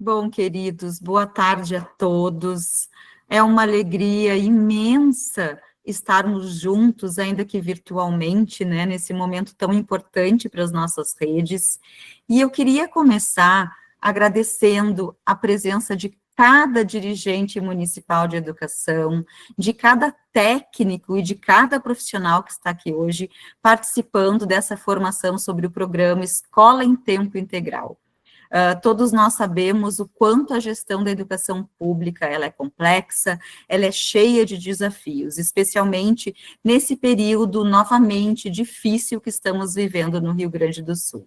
Bom, queridos, boa tarde a todos. É uma alegria imensa estarmos juntos, ainda que virtualmente, né, nesse momento tão importante para as nossas redes. E eu queria começar agradecendo a presença de cada dirigente municipal de educação, de cada técnico e de cada profissional que está aqui hoje participando dessa formação sobre o programa Escola em Tempo Integral. Todos nós sabemos o quanto a gestão da educação pública ela é complexa, ela é cheia de desafios, especialmente nesse período novamente difícil que estamos vivendo no Rio Grande do Sul.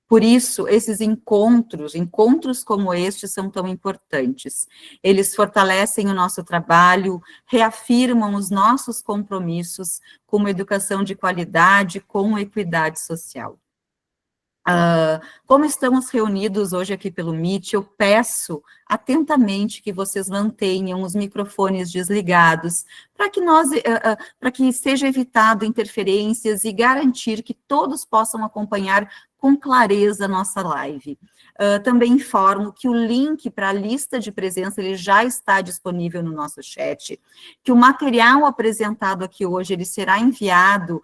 Por isso, esses encontros como este são tão importantes. Eles fortalecem o nosso trabalho, reafirmam os nossos compromissos com uma educação de qualidade, com equidade social. Como estamos reunidos hoje aqui pelo Meet, eu peço atentamente que vocês mantenham os microfones desligados, para que seja evitado interferências e garantir que todos possam acompanhar com clareza a nossa live. Também informo que o link para a lista de presença ele já está disponível no nosso chat, que o material apresentado aqui hoje ele será enviado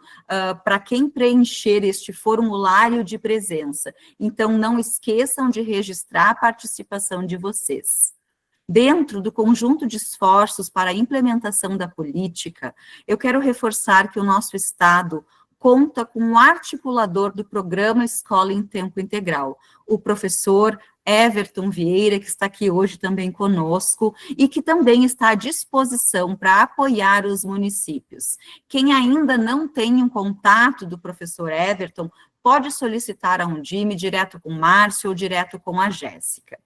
para quem preencher este formulário de presença. Então, não esqueçam de registrar a participação de vocês. Dentro do conjunto de esforços para a implementação da política, eu quero reforçar que o nosso Estado conta com um articulador do programa Escola em Tempo Integral, o professor Everton Vieira, que está aqui hoje também conosco, e que também está à disposição para apoiar os municípios. Quem ainda não tem um contato do professor Everton, pode solicitar a Undime direto com o Márcio ou direto com a Jéssica.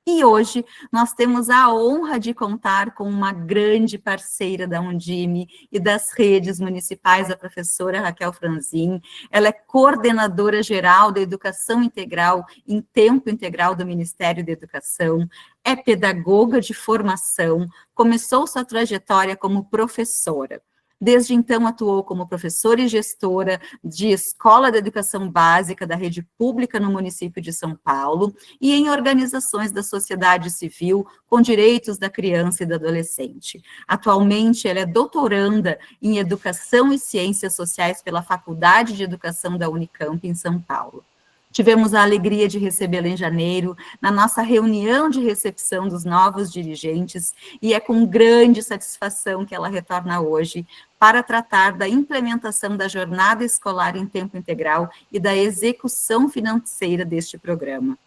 E hoje nós temos a honra de contar com uma grande parceira da Undime e das redes municipais, a professora Raquel Franzin. Ela é coordenadora geral da Educação Integral em Tempo Integral do Ministério da Educação, é pedagoga de formação, começou sua trajetória como professora. Desde então, atuou como professora e gestora de Escola de Educação Básica da Rede Pública no município de São Paulo e em organizações da sociedade civil com direitos da criança e do adolescente. Atualmente, ela é doutoranda em Educação e Ciências Sociais pela Faculdade de Educação da Unicamp, em São Paulo. Tivemos a alegria de recebê-la em janeiro, na nossa reunião de recepção dos novos dirigentes, e é com grande satisfação que ela retorna hoje para tratar da implementação da jornada escolar em tempo integral e da execução financeira deste programa.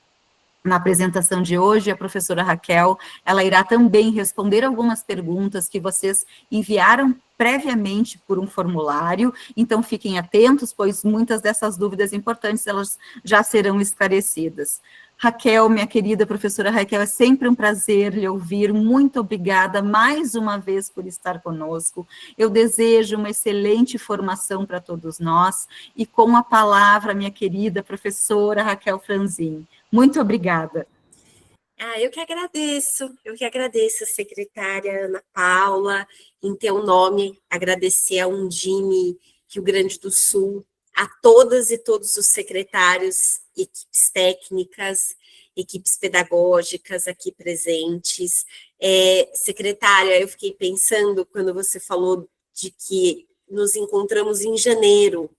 Na apresentação de hoje, a professora Raquel, ela irá também responder algumas perguntas que vocês enviaram previamente por um formulário, então fiquem atentos, pois muitas dessas dúvidas importantes, elas já serão esclarecidas. Raquel, minha querida professora Raquel, é sempre um prazer lhe ouvir, muito obrigada mais uma vez por estar conosco, eu desejo uma excelente formação para todos nós, e com a palavra, minha querida professora Raquel Franzin. Muito obrigada. Eu que agradeço, secretária Ana Paula, em teu nome, agradecer a Undime Rio Grande do Sul, a todas e todos os secretários, equipes técnicas, equipes pedagógicas aqui presentes. Secretária, eu fiquei pensando quando você falou de que nos encontramos em janeiro,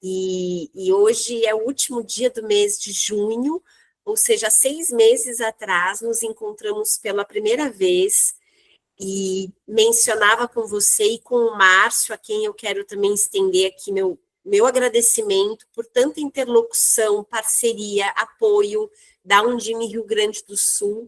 e hoje é o último dia do mês de junho, ou seja, 6 meses atrás, nos encontramos pela primeira vez e mencionava com você e com o Márcio, a quem eu quero também estender aqui meu agradecimento por tanta interlocução, parceria, apoio da Undime Rio Grande do Sul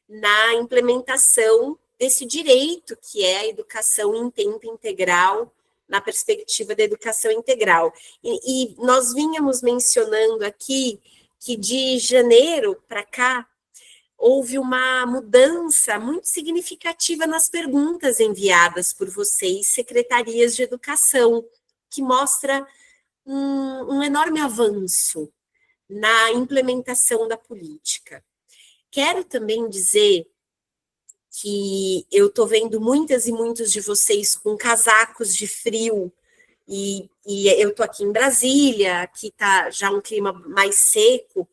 na implementação desse direito que é a educação em tempo integral, na perspectiva da educação integral. E nós vínhamos mencionando aqui que de janeiro para cá, houve uma mudança muito significativa nas perguntas enviadas por vocês, secretarias de educação, que mostra um enorme avanço na implementação da política. Quero também dizer que eu estou vendo muitas e muitos de vocês com casacos de frio, e eu estou aqui em Brasília, aqui está já um clima mais seco,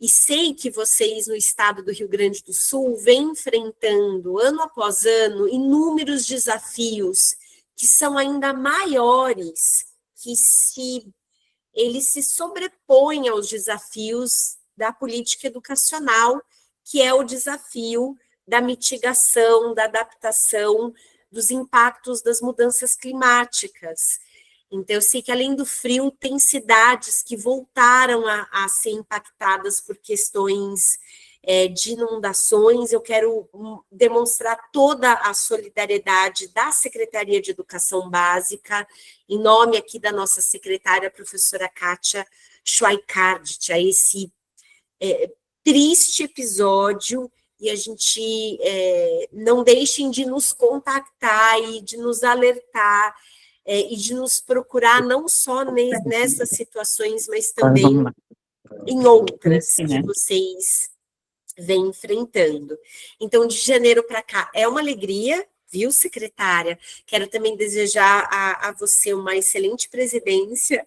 e sei que vocês no estado do Rio Grande do Sul vêm enfrentando, ano após ano, inúmeros desafios que são ainda maiores, que eles se sobrepõem aos desafios da política educacional, que é o desafio da mitigação, da adaptação dos impactos das mudanças climáticas. Então, eu sei que, além do frio, tem cidades que voltaram a ser impactadas por questões de inundações. Eu quero demonstrar toda a solidariedade da Secretaria de Educação Básica, em nome aqui da nossa secretária, a professora Kátia Schweikart, a esse triste episódio, e a gente não deixem de nos contactar e de nos alertar, e de nos procurar não só nessas situações, mas também em outras que vocês vêm enfrentando. Então, de janeiro para cá, é uma alegria, viu, secretária? Quero também desejar a você uma excelente presidência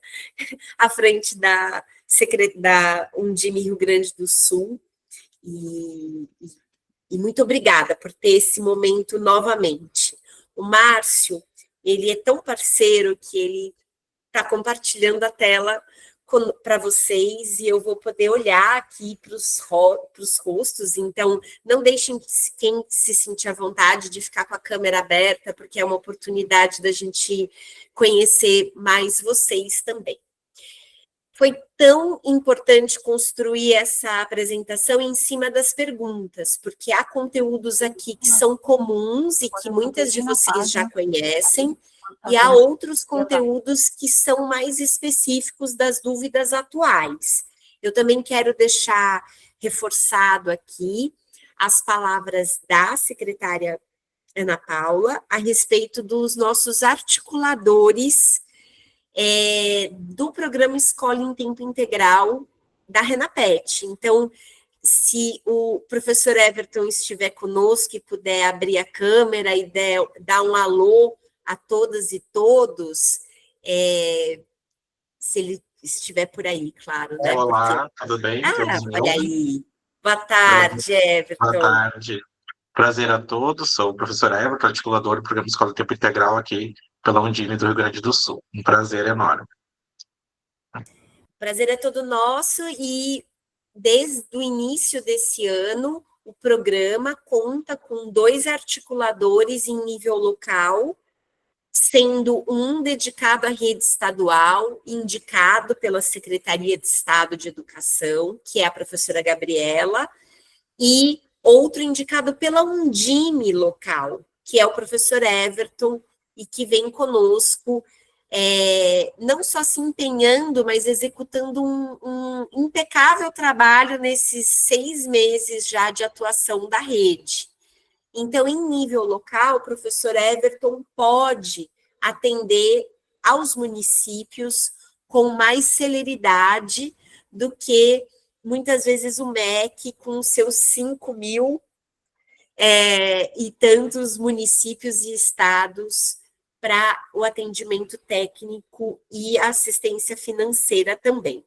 à frente da Undime Rio Grande do Sul, e muito obrigada por ter esse momento novamente. O Márcio, ele é tão parceiro que ele está compartilhando a tela para vocês, e eu vou poder olhar aqui para os rostos, então não deixem quem se sentir à vontade de ficar com a câmera aberta, porque é uma oportunidade da gente conhecer mais vocês também. Foi tão importante construir essa apresentação em cima das perguntas, porque há conteúdos aqui que são comuns e que muitas de vocês já conhecem, e há outros conteúdos que são mais específicos das dúvidas atuais. Eu também quero deixar reforçado aqui as palavras da secretária Ana Paula a respeito dos nossos articuladores do programa Escola em Tempo Integral da Renapet. Então, se o professor Everton estiver conosco e puder abrir a câmera e dar um alô a todas e todos, se ele estiver por aí, claro, né? Olá, tudo bem? Olha aí. Boa tarde, Everton. Boa tarde. Prazer a todos, sou o professor Everton, articulador do programa Escola em Tempo Integral aqui pela Undime do Rio Grande do Sul. Um prazer enorme. O prazer é todo nosso, e desde o início desse ano, o programa conta com 2 articuladores em nível local, sendo um dedicado à rede estadual, indicado pela Secretaria de Estado de Educação, que é a professora Gabriela, e outro indicado pela Undime local, que é o professor Everton, e que vem conosco, não só se empenhando, mas executando um impecável trabalho nesses 6 meses já de atuação da rede. Então, em nível local, o professor Everton pode atender aos municípios com mais celeridade do que, muitas vezes, o MEC, com seus 5.000 e tantos municípios e estados para o atendimento técnico e assistência financeira também.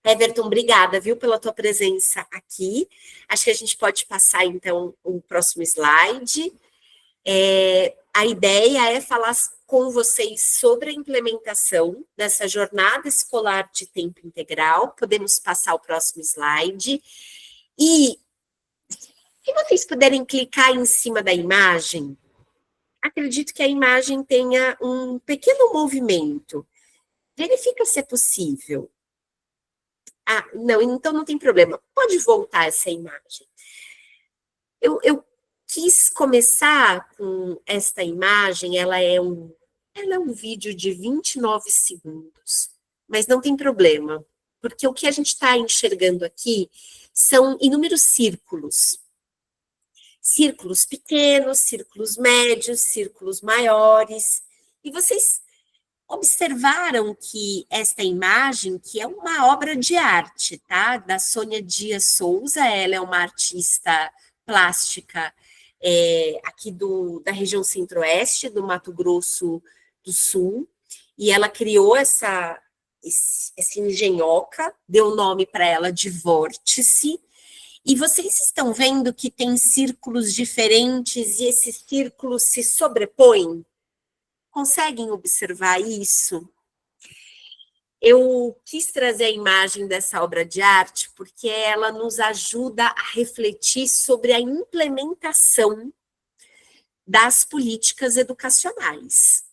Everton, obrigada, viu, pela tua presença aqui. Acho que a gente pode passar, então, o próximo slide. A ideia é falar com vocês sobre a implementação dessa jornada escolar de tempo integral. Podemos passar o próximo slide. E, se vocês puderem clicar em cima da imagem, acredito que a imagem tenha um pequeno movimento. Verifica se é possível. Não, então não tem problema. Pode voltar essa imagem. Eu quis começar com esta imagem, ela é um vídeo de 29 segundos, mas não tem problema, porque o que a gente está enxergando aqui são inúmeros círculos. Círculos pequenos, círculos médios, círculos maiores, e vocês observaram que esta imagem, que é uma obra de arte, tá? Da Sônia Dias Souza, ela é uma artista plástica aqui da região centro-oeste, do Mato Grosso do Sul, e ela criou essa engenhoca, deu nome para ela de vórtice, e vocês estão vendo que tem círculos diferentes e esses círculos se sobrepõem? Conseguem observar isso? Eu quis trazer a imagem dessa obra de arte porque ela nos ajuda a refletir sobre a implementação das políticas educacionais.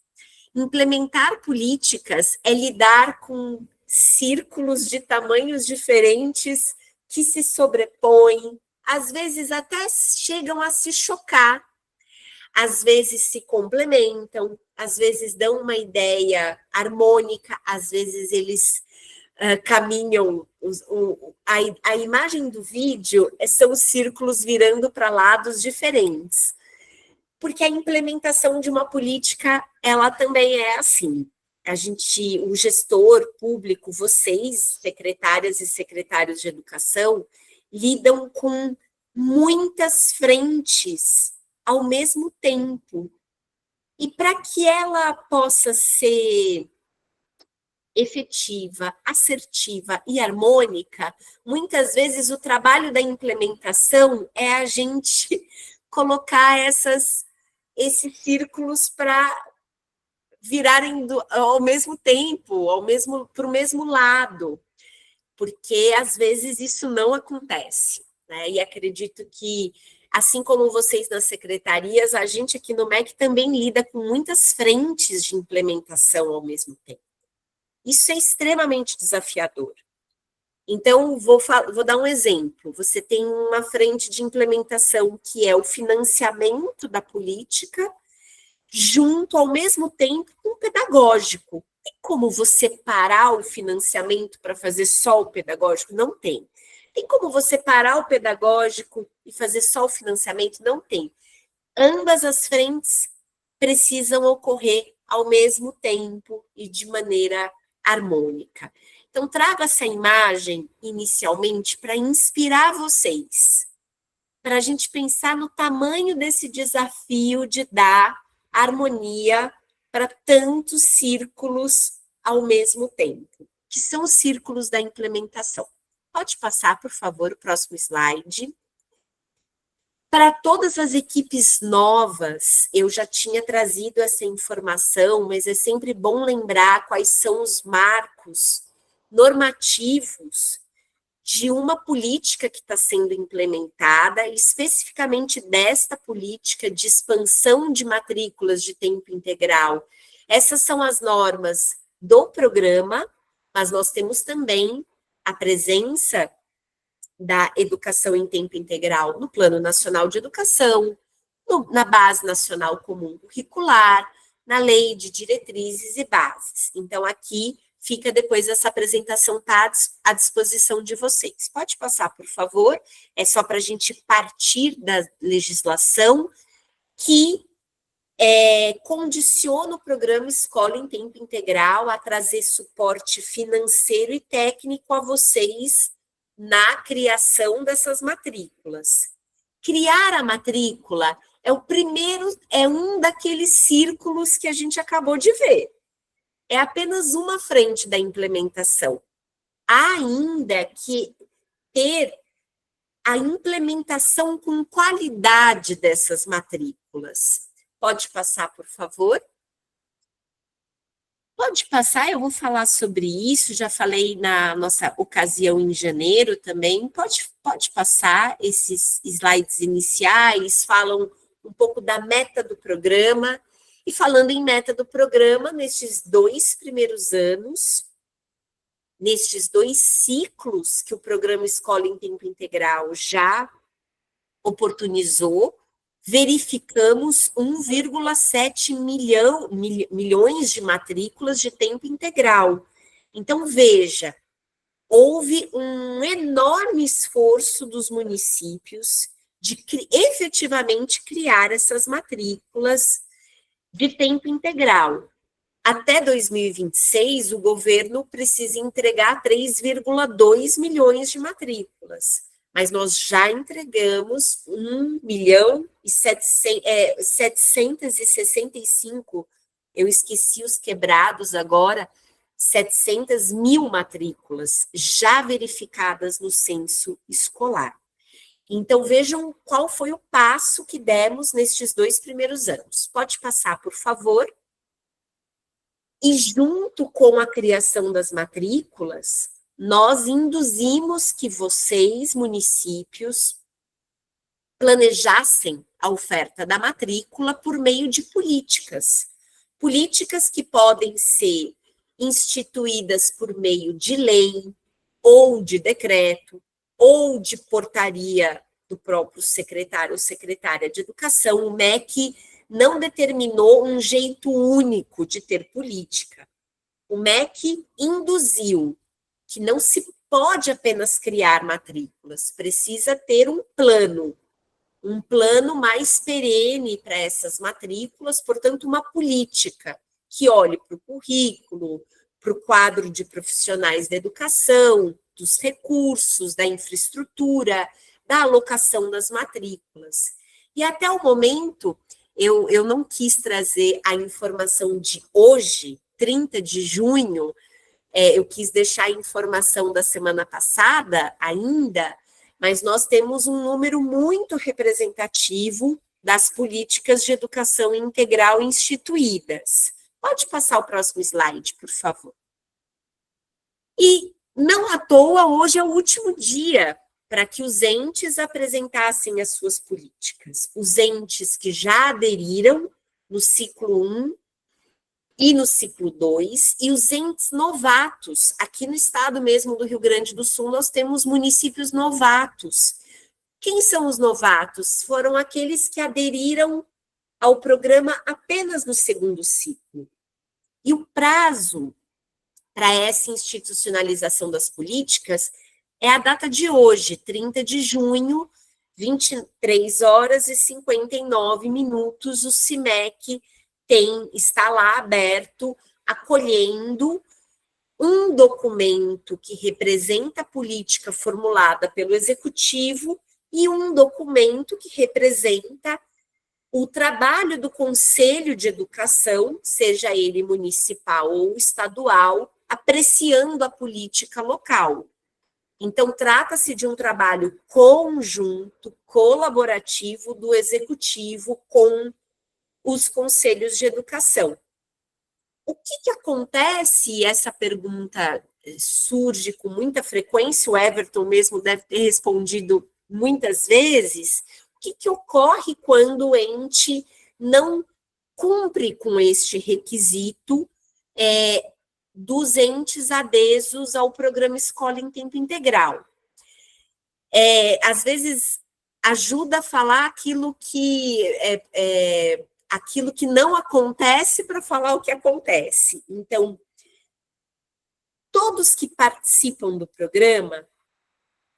Implementar políticas é lidar com círculos de tamanhos diferentes que se sobrepõem, às vezes até chegam a se chocar, às vezes se complementam, às vezes dão uma ideia harmônica, às vezes eles caminham. A imagem do vídeo são os círculos virando para lados diferentes, porque a implementação de uma política, ela também é assim. O gestor público, vocês, secretárias e secretários de educação, lidam com muitas frentes ao mesmo tempo. E para que ela possa ser efetiva, assertiva e harmônica, muitas vezes o trabalho da implementação é a gente colocar esses círculos para virarem ao mesmo tempo, para o mesmo lado, porque às vezes isso não acontece, né? E acredito que, assim como vocês nas secretarias, a gente aqui no MEC também lida com muitas frentes de implementação ao mesmo tempo. Isso é extremamente desafiador. Então, vou dar um exemplo. Você tem uma frente de implementação que é o financiamento da política, junto ao mesmo tempo com o pedagógico. Tem como você parar o financiamento para fazer só o pedagógico? Não tem. Tem como você parar o pedagógico e fazer só o financiamento? Não tem. Ambas as frentes precisam ocorrer ao mesmo tempo e de maneira harmônica. Então, trago essa imagem inicialmente para inspirar vocês, para a gente pensar no tamanho desse desafio de dar harmonia para tantos círculos ao mesmo tempo, que são os círculos da implementação. Pode passar, por favor, o próximo slide. Para todas as equipes novas, eu já tinha trazido essa informação, mas é sempre bom lembrar quais são os marcos normativos de uma política que está sendo implementada, especificamente desta política de expansão de matrículas de tempo integral. Essas são as normas do programa, mas nós temos também a presença da educação em tempo integral no Plano Nacional de Educação, na Base Nacional Comum Curricular, na Lei de Diretrizes e Bases. Então, aqui fica depois essa apresentação, está à disposição de vocês. Pode passar, por favor, é só para a gente partir da legislação que condiciona o programa Escola em Tempo Integral a trazer suporte financeiro e técnico a vocês na criação dessas matrículas. Criar a matrícula é um daqueles círculos que a gente acabou de ver. É apenas uma frente da implementação. Há ainda que ter a implementação com qualidade dessas matrículas. Pode passar, por favor? Pode passar, eu vou falar sobre isso, já falei na nossa ocasião em janeiro também. Pode passar, esses slides iniciais falam um pouco da meta do programa. E falando em meta do programa, nestes 2 primeiros anos, nestes 2 ciclos que o programa Escola em Tempo Integral já oportunizou, verificamos 1,7 milhões de matrículas de tempo integral. Então, veja, houve um enorme esforço dos municípios de efetivamente criar essas matrículas de tempo integral. Até 2026, o governo precisa entregar 3,2 milhões de matrículas. Mas nós já entregamos 1.765.000, eu esqueci os quebrados agora, 700 mil matrículas já verificadas no censo escolar. Então, vejam qual foi o passo que demos nestes 2 primeiros anos. Pode passar, por favor. E junto com a criação das matrículas, nós induzimos que vocês, municípios, planejassem a oferta da matrícula por meio de políticas. Políticas que podem ser instituídas por meio de lei, ou de decreto, ou de portaria do próprio secretário ou secretária de educação. O MEC não determinou um jeito único de ter política. O MEC induziu que não se pode apenas criar matrículas, precisa ter um plano mais perene para essas matrículas, portanto, uma política que olhe para o currículo, para o quadro de profissionais da educação, dos recursos, da infraestrutura, da alocação das matrículas. E até o momento, eu não quis trazer a informação de hoje, 30 de junho, eu quis deixar a informação da semana passada ainda, mas nós temos um número muito representativo das políticas de educação integral instituídas. Pode passar o próximo slide, por favor. E não à toa, hoje é o último dia para que os entes apresentassem as suas políticas. Os entes que já aderiram no ciclo 1 e no ciclo 2, e os entes novatos. Aqui no estado mesmo do Rio Grande do Sul, nós temos municípios novatos. Quem são os novatos? Foram aqueles que aderiram ao programa apenas no segundo ciclo. E o prazo para essa institucionalização das políticas é a data de hoje, 30 de junho, 23 horas e 59 minutos, o CIMEC está lá aberto, acolhendo um documento que representa a política formulada pelo Executivo e um documento que representa o trabalho do Conselho de Educação, seja ele municipal ou estadual, apreciando a política local. Então, trata-se de um trabalho conjunto, colaborativo do Executivo com os conselhos de educação. O que acontece? Essa pergunta surge com muita frequência, o Everton mesmo deve ter respondido muitas vezes. O que ocorre quando o ente não cumpre com este requisito dos entes adesos ao programa Escola em Tempo Integral? Às vezes, ajuda a falar aquilo que não acontece para falar o que acontece. Então, todos que participam do programa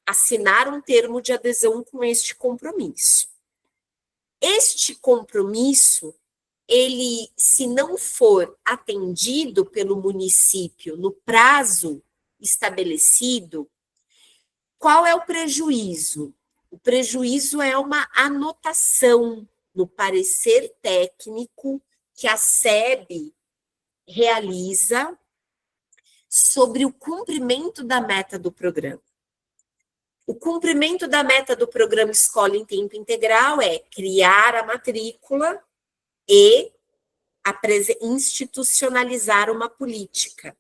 assinaram um termo de adesão com este compromisso. Este compromisso, ele, se não for atendido pelo município no prazo estabelecido, qual é o prejuízo? O prejuízo é uma anotação no parecer técnico que a SEB realiza sobre o cumprimento da meta do programa. O cumprimento da meta do programa Escola em Tempo Integral é criar a matrícula e institucionalizar uma política.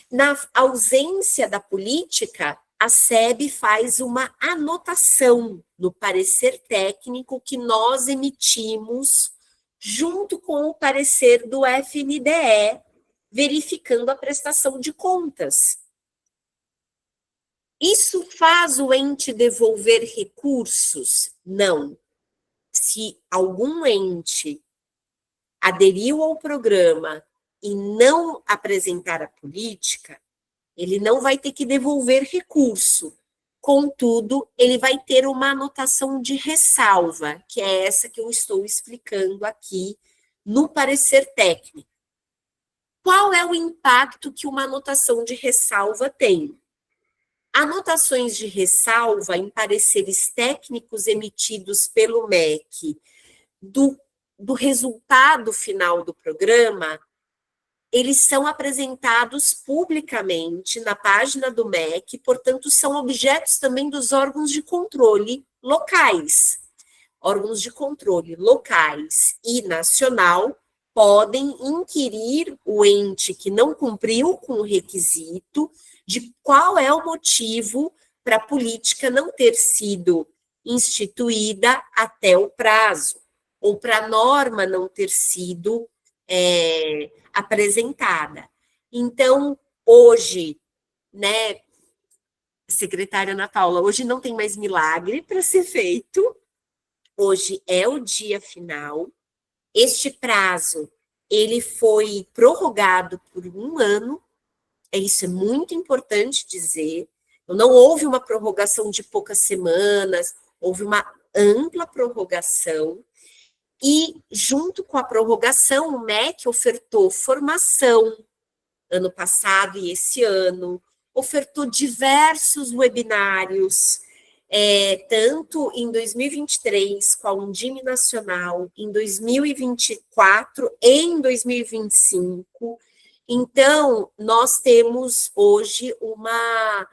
Na ausência da política, a SEB faz uma anotação no parecer técnico que nós emitimos junto com o parecer do FNDE, verificando a prestação de contas. Isso faz o ente devolver recursos? Não. Se algum ente aderiu ao programa e não apresentar a política, ele não vai ter que devolver recurso. Contudo, ele vai ter uma anotação de ressalva, que é essa que eu estou explicando aqui no parecer técnico. Qual é o impacto que uma anotação de ressalva tem? Anotações de ressalva em pareceres técnicos emitidos pelo MEC do resultado final do programa, eles são apresentados publicamente na página do MEC, portanto, são objetos também dos órgãos de controle locais. Órgãos de controle locais e nacional podem inquirir o ente que não cumpriu com o requisito de qual é o motivo para a política não ter sido instituída até o prazo, ou para a norma não ter sido apresentada. Então, hoje, né, secretária Ana Paula, hoje não tem mais milagre para ser feito, hoje é o dia final. Este prazo, ele foi prorrogado por 1 ano, isso é muito importante dizer, não houve uma prorrogação de poucas semanas, houve uma ampla prorrogação, e junto com a prorrogação, o MEC ofertou formação, ano passado e esse ano, ofertou diversos webinários, tanto em 2023 com a Undime Nacional, em 2024 e em 2025. Então, nós temos hoje uma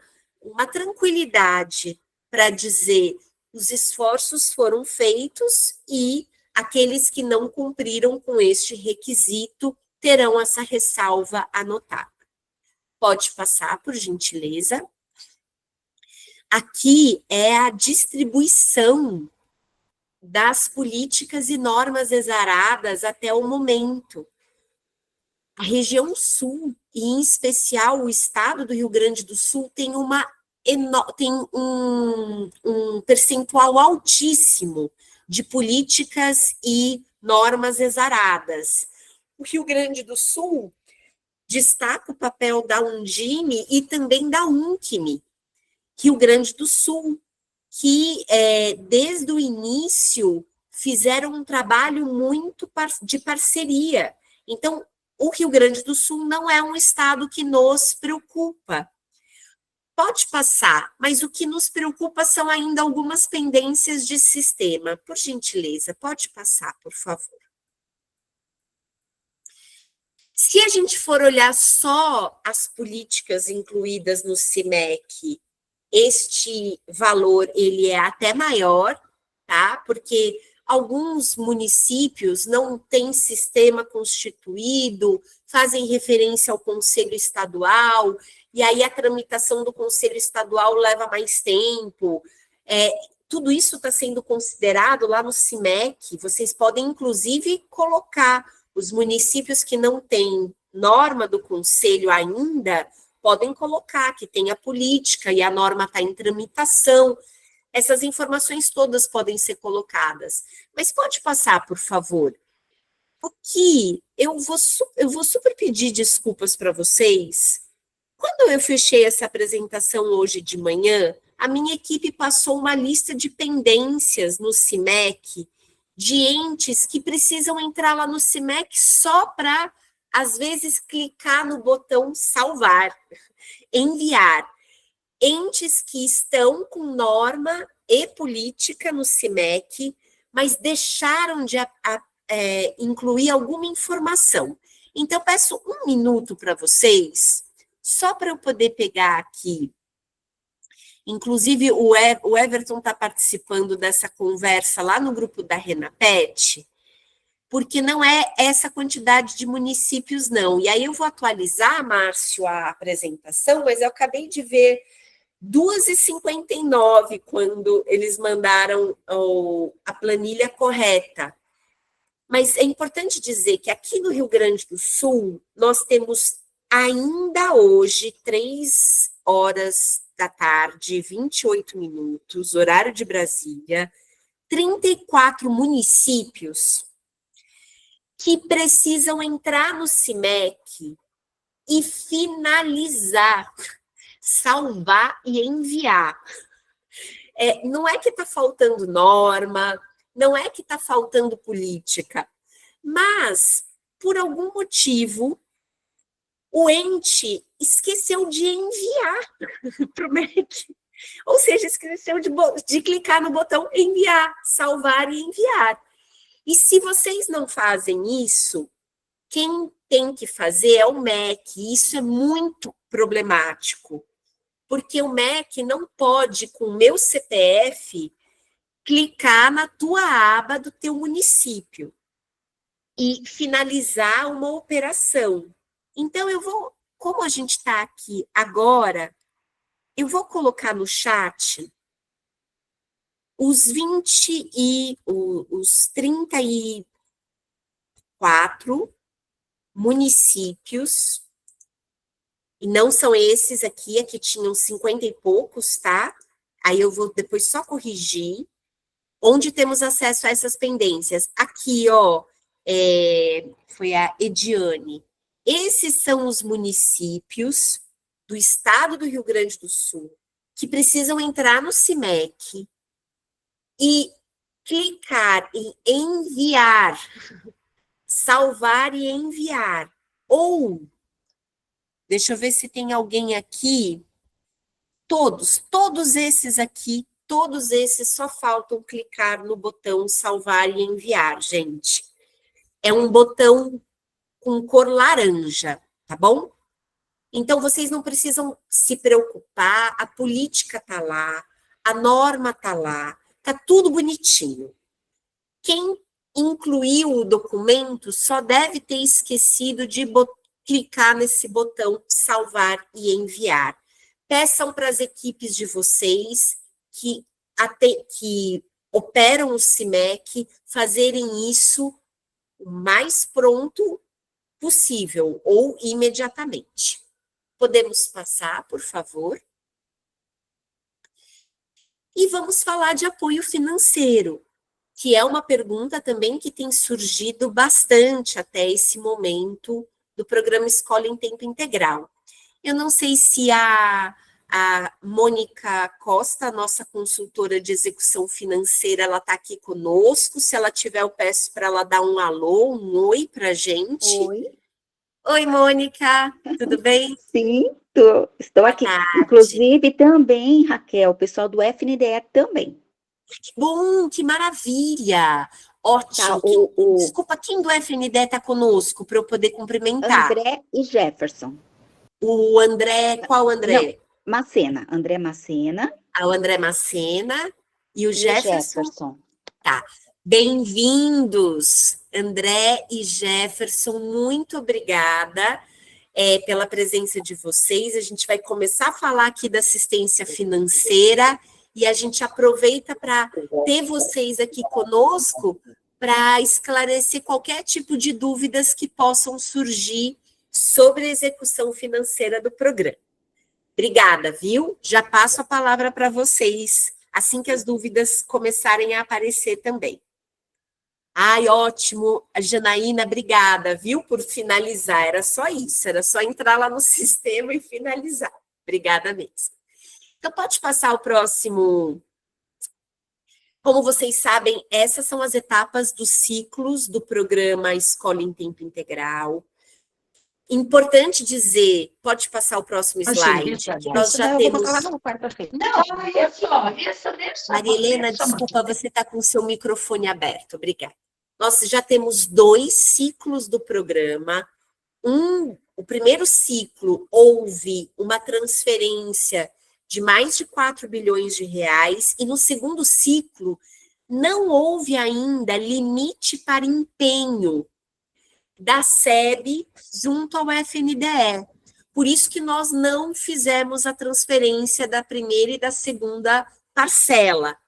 tranquilidade para dizer os esforços foram feitos e aqueles que não cumpriram com este requisito terão essa ressalva anotada. Pode passar, por gentileza. Aqui é a distribuição das políticas e normas exaradas até o momento. A região sul, e em especial o estado do Rio Grande do Sul, tem um percentual altíssimo de políticas e normas exaradas. O Rio Grande do Sul destaca o papel da Undime e também da UNCME, Rio Grande do Sul, que desde o início fizeram um trabalho muito de parceria. Então, o Rio Grande do Sul não é um estado que nos preocupa. Pode passar, mas o que nos preocupa são ainda algumas pendências de sistema. Por gentileza, pode passar, por favor. Se a gente for olhar só as políticas incluídas no CIMEC, este valor ele é até maior, tá? Porque alguns municípios não têm sistema constituído, fazem referência ao Conselho Estadual, e aí a tramitação do Conselho Estadual leva mais tempo. Tudo isso está sendo considerado lá no CIMEC. Vocês podem, inclusive, colocar os municípios que não têm norma do Conselho ainda, podem colocar que tem a política e a norma está em tramitação. Essas informações todas podem ser colocadas. Mas pode passar, por favor. O que eu vou super pedir desculpas para vocês. Quando eu fechei essa apresentação hoje de manhã, a minha equipe passou uma lista de pendências no CIMEC, de entes que precisam entrar lá no CIMEC só para, às vezes, clicar no botão salvar, enviar. Entes que estão com norma e política no CIMEC, mas deixaram de incluir alguma informação. Então, peço 1 minuto para vocês, só para eu poder pegar aqui. Inclusive, o Everton está participando dessa conversa lá no grupo da Renapet, porque não é essa quantidade de municípios, não. E aí eu vou atualizar, Márcio, a apresentação, mas eu acabei de ver 2h59 quando eles mandaram a planilha correta. Mas é importante dizer que aqui no Rio Grande do Sul, nós temos ainda hoje, 3h da tarde, 28 minutos, horário de Brasília, 34 municípios que precisam entrar no CIMEC e finalizar, salvar e enviar. Não é que está faltando norma, não é que está faltando política, mas, por algum motivo, o ente esqueceu de enviar para o MEC. Ou seja, esqueceu de clicar no botão enviar, salvar e enviar. E se vocês não fazem isso, quem tem que fazer é o MEC, e isso é muito problemático, porque o MEC não pode, com o meu CPF, clicar na tua aba do teu município e finalizar uma operação. Então, como a gente está aqui agora, eu vou colocar no chat os 34 municípios, e não são esses aqui tinham 50 e poucos, tá? Aí eu vou depois só corrigir, onde temos acesso a essas pendências. Aqui, ó, foi a Ediane. Esses são os municípios do estado do Rio Grande do Sul que precisam entrar no CIMEC e clicar em enviar, salvar e enviar. Ou, deixa eu ver se tem alguém aqui, todos esses aqui, todos esses só faltam clicar no botão salvar e enviar, gente. É um botão com cor laranja, tá bom? Então, vocês não precisam se preocupar, a política tá lá, a norma tá lá, tá tudo bonitinho. Quem incluiu o documento só deve ter esquecido de clicar nesse botão salvar e enviar. Peçam para as equipes de vocês que operam o CIMEC fazerem isso o mais pronto possível ou imediatamente. Podemos passar, por favor? E vamos falar de apoio financeiro, que é uma pergunta também que tem surgido bastante até esse momento do programa Escola em Tempo Integral. Eu não sei se a Mônica Costa, nossa consultora de execução financeira, ela está aqui conosco. Se ela tiver, eu peço para ela dar um alô, um oi para a gente. Oi. Oi, Mônica, tudo bem? Sim, estou aqui. Inclusive, também, Raquel, o pessoal do FNDE também. Que bom, que maravilha! Ótimo. Tá, Desculpa, quem do FNDE está conosco para eu poder cumprimentar? André e Jefferson. O André, qual André? Não, Macena, André Macena. O André Macena e o Jefferson. Tá. Bem-vindos, André e Jefferson, muito obrigada pela presença de vocês. A gente vai começar a falar aqui da assistência financeira e a gente aproveita para ter vocês aqui conosco para esclarecer qualquer tipo de dúvidas que possam surgir sobre a execução financeira do programa. Obrigada, viu? Já passo a palavra para vocês, assim que as dúvidas começarem a aparecer também. Ai, ótimo, a Janaína, obrigada, viu, por finalizar, era só isso, era só entrar lá no sistema e finalizar. Obrigada mesmo. Então, pode passar o próximo. Como vocês sabem, essas são as etapas dos ciclos do programa Escola em Tempo Integral. Importante dizer, pode passar o próximo slide, que nós já temos... Maria Helena, desculpa, você está com o seu microfone aberto, obrigada. Nós já temos 2 ciclos do programa. O primeiro ciclo houve uma transferência de mais de 4 bilhões de reais, e no segundo ciclo não houve ainda limite para empenho da SEB junto ao FNDE. Por isso que nós não fizemos a transferência da primeira e da segunda parcela.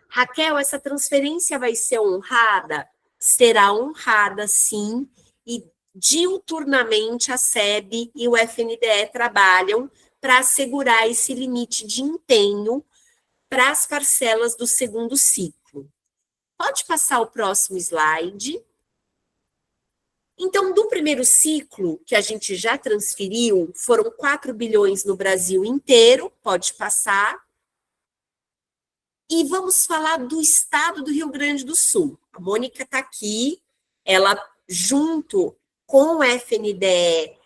Raquel, essa transferência vai ser honrada? Será honrada, sim, e diuturnamente a SEB e o FNDE trabalham para assegurar esse limite de empenho para as parcelas do segundo ciclo. Pode passar o próximo slide. Então, do primeiro ciclo, que a gente já transferiu, foram 4 bilhões no Brasil inteiro, pode passar. E vamos falar do estado do Rio Grande do Sul. A Mônica está aqui, ela, junto com o FNDE,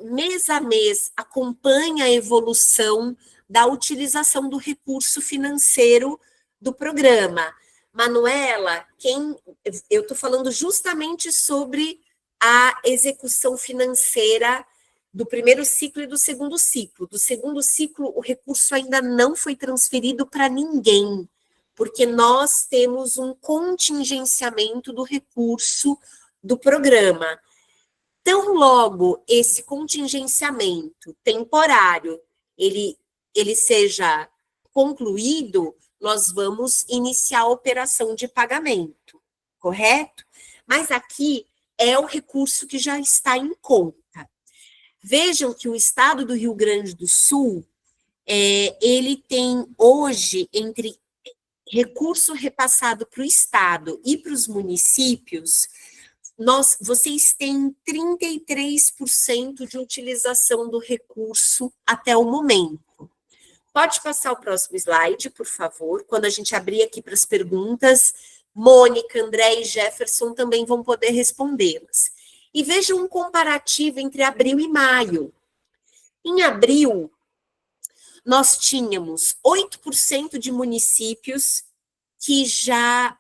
mês a mês, acompanha a evolução da utilização do recurso financeiro do programa. Manuela, eu estou falando justamente sobre a execução financeira do primeiro ciclo e do segundo ciclo. Do segundo ciclo, o recurso ainda não foi transferido para ninguém, porque nós temos um contingenciamento do recurso do programa. Tão logo esse contingenciamento temporário ele seja concluído, nós vamos iniciar a operação de pagamento, correto? Mas aqui é o recurso que já está em conta. Vejam que o estado do Rio Grande do Sul, ele tem hoje, entre recurso repassado para o estado e para os municípios, vocês têm 33% de utilização do recurso até o momento. Pode passar o próximo slide, por favor. Quando a gente abrir aqui para as perguntas, Mônica, André e Jefferson também vão poder respondê-las. E vejam um comparativo entre abril e maio. Em abril, nós tínhamos 8% de municípios que já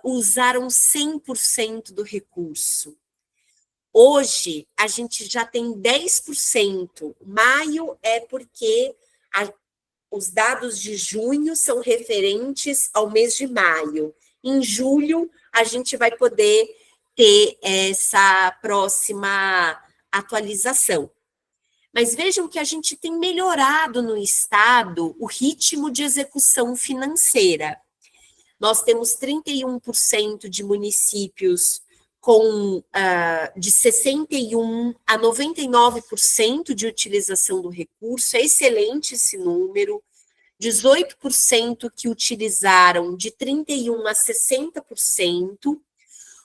usaram 100% do recurso. Hoje, a gente já tem 10%. Maio é porque os dados de junho são referentes ao mês de maio. Em julho, a gente vai poder ter essa próxima atualização. Mas vejam que a gente tem melhorado no estado o ritmo de execução financeira. Nós temos 31% de municípios com de 61% a 99% de utilização do recurso, é excelente esse número. 18% que utilizaram de 31% a 60%.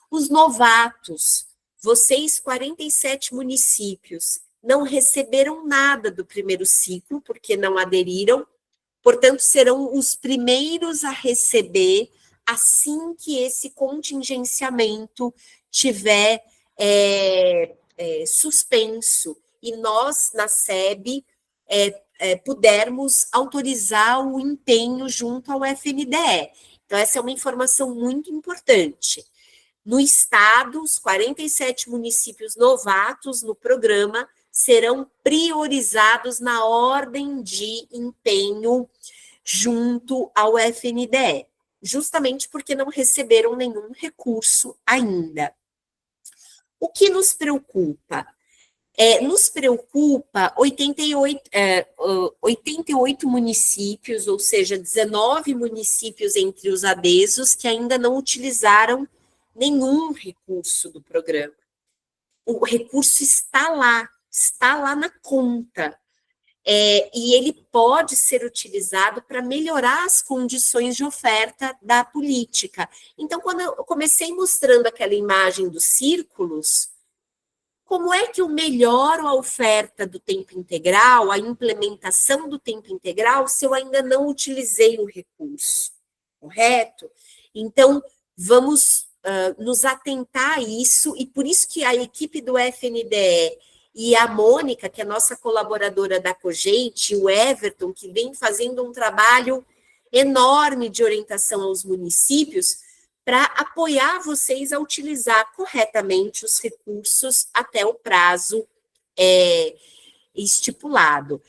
Os novatos, vocês, 47 municípios, não receberam nada do primeiro ciclo, porque não aderiram, portanto, serão os primeiros a receber assim que esse contingenciamento tiver suspenso, e nós, na SEB, pudermos autorizar o empenho junto ao FNDE. Então, essa é uma informação muito importante. No estado, os 47 municípios novatos no programa serão priorizados na ordem de empenho junto ao FNDE, justamente porque não receberam nenhum recurso ainda. O que nos preocupa? Nos preocupa 88 municípios, ou seja, 19 municípios entre os adesos que ainda não utilizaram nenhum recurso do programa. O recurso está lá na conta, e ele pode ser utilizado para melhorar as condições de oferta da política. Então, quando eu comecei mostrando aquela imagem dos círculos, como é que eu melhoro a oferta do tempo integral, a implementação do tempo integral, se eu ainda não utilizei o recurso, correto? Então, vamos nos atentar a isso, e por isso que a equipe do FNDE e a Mônica, que é nossa colaboradora da Cogente, e o Everton, que vem fazendo um trabalho enorme de orientação aos municípios, para apoiar vocês a utilizar corretamente os recursos até o prazo estipulado.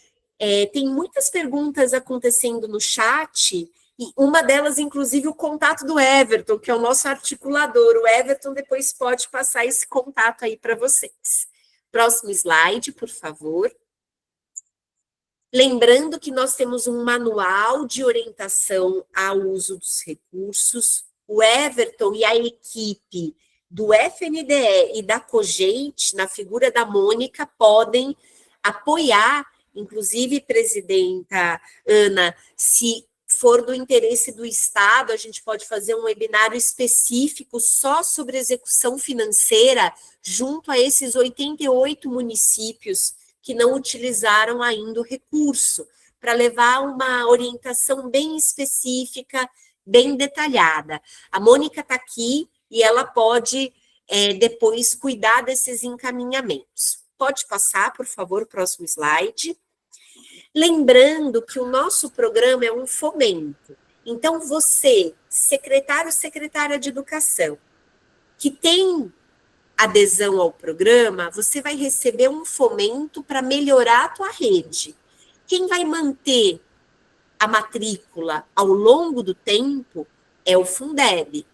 Tem muitas perguntas acontecendo no chat, e uma delas, inclusive, o contato do Everton, que é o nosso articulador. O Everton depois pode passar esse contato aí para vocês. Próximo slide, por favor. Lembrando que nós temos um manual de orientação ao uso dos recursos. O Everton e a equipe do FNDE e da Cogente, na figura da Mônica, podem apoiar, inclusive, presidenta Ana, se for do interesse do Estado, a gente pode fazer um webinário específico só sobre execução financeira junto a esses 88 municípios que não utilizaram ainda o recurso, para levar uma orientação bem específica, bem detalhada. A Mônica está aqui e ela pode depois cuidar desses encaminhamentos. Pode passar, por favor, o próximo slide. Lembrando que o nosso programa é um fomento. Então, você, secretário ou secretária de educação, que tem adesão ao programa, você vai receber um fomento para melhorar a tua rede. Quem vai manter a matrícula ao longo do tempo é o Fundeb.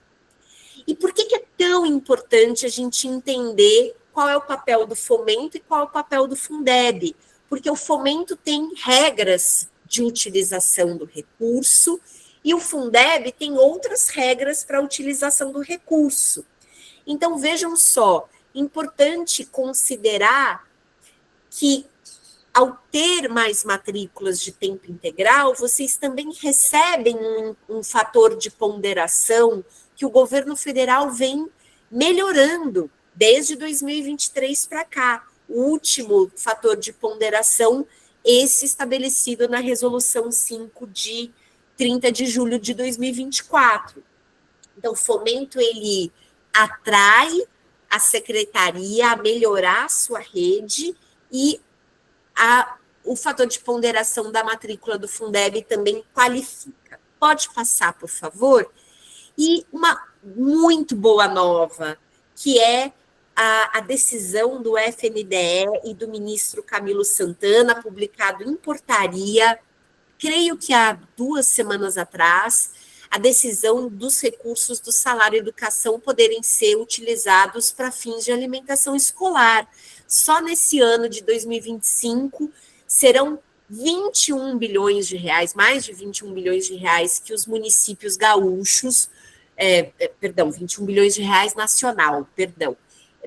E por que é tão importante a gente entender qual é o papel do fomento e qual é o papel do Fundeb? Porque o fomento tem regras de utilização do recurso e o Fundeb tem outras regras para a utilização do recurso. Então, vejam só, importante considerar que, ao ter mais matrículas de tempo integral, vocês também recebem um fator de ponderação que o governo federal vem melhorando desde 2023 para cá. O último fator de ponderação, esse estabelecido na Resolução 5 de 30 de julho de 2024. Então, o fomento, ele atrai a secretaria a melhorar a sua rede e o fator de ponderação da matrícula do Fundeb também qualifica. Pode passar, por favor? E uma muito boa nova, que é a decisão do FNDE e do ministro Camilo Santana, publicado em portaria, creio que há 2 semanas atrás, a decisão dos recursos do salário educação poderem ser utilizados para fins de alimentação escolar. Só nesse ano de 2025 serão 21 bilhões de reais, mais de 21 bilhões de reais que os municípios gaúchos, 21 bilhões de reais nacional,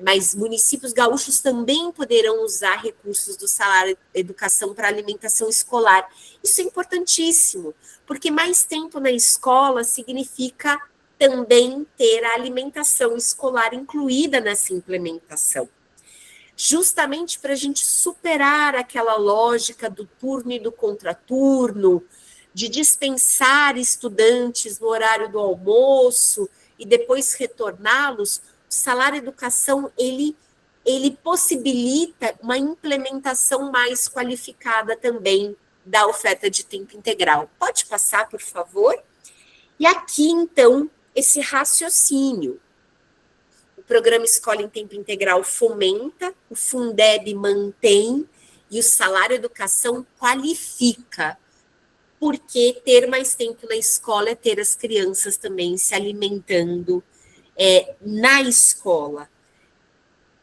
mas municípios gaúchos também poderão usar recursos do salário educação para alimentação escolar. Isso é importantíssimo, porque mais tempo na escola significa também ter a alimentação escolar incluída nessa implementação. Justamente para a gente superar aquela lógica do turno e do contraturno, de dispensar estudantes no horário do almoço e depois retorná-los. O salário educação, ele possibilita uma implementação mais qualificada também da oferta de tempo integral. Pode passar, por favor? E aqui, então, esse raciocínio. O programa Escola em Tempo Integral fomenta, o Fundeb mantém e o salário educação qualifica, porque ter mais tempo na escola é ter as crianças também se alimentando na escola.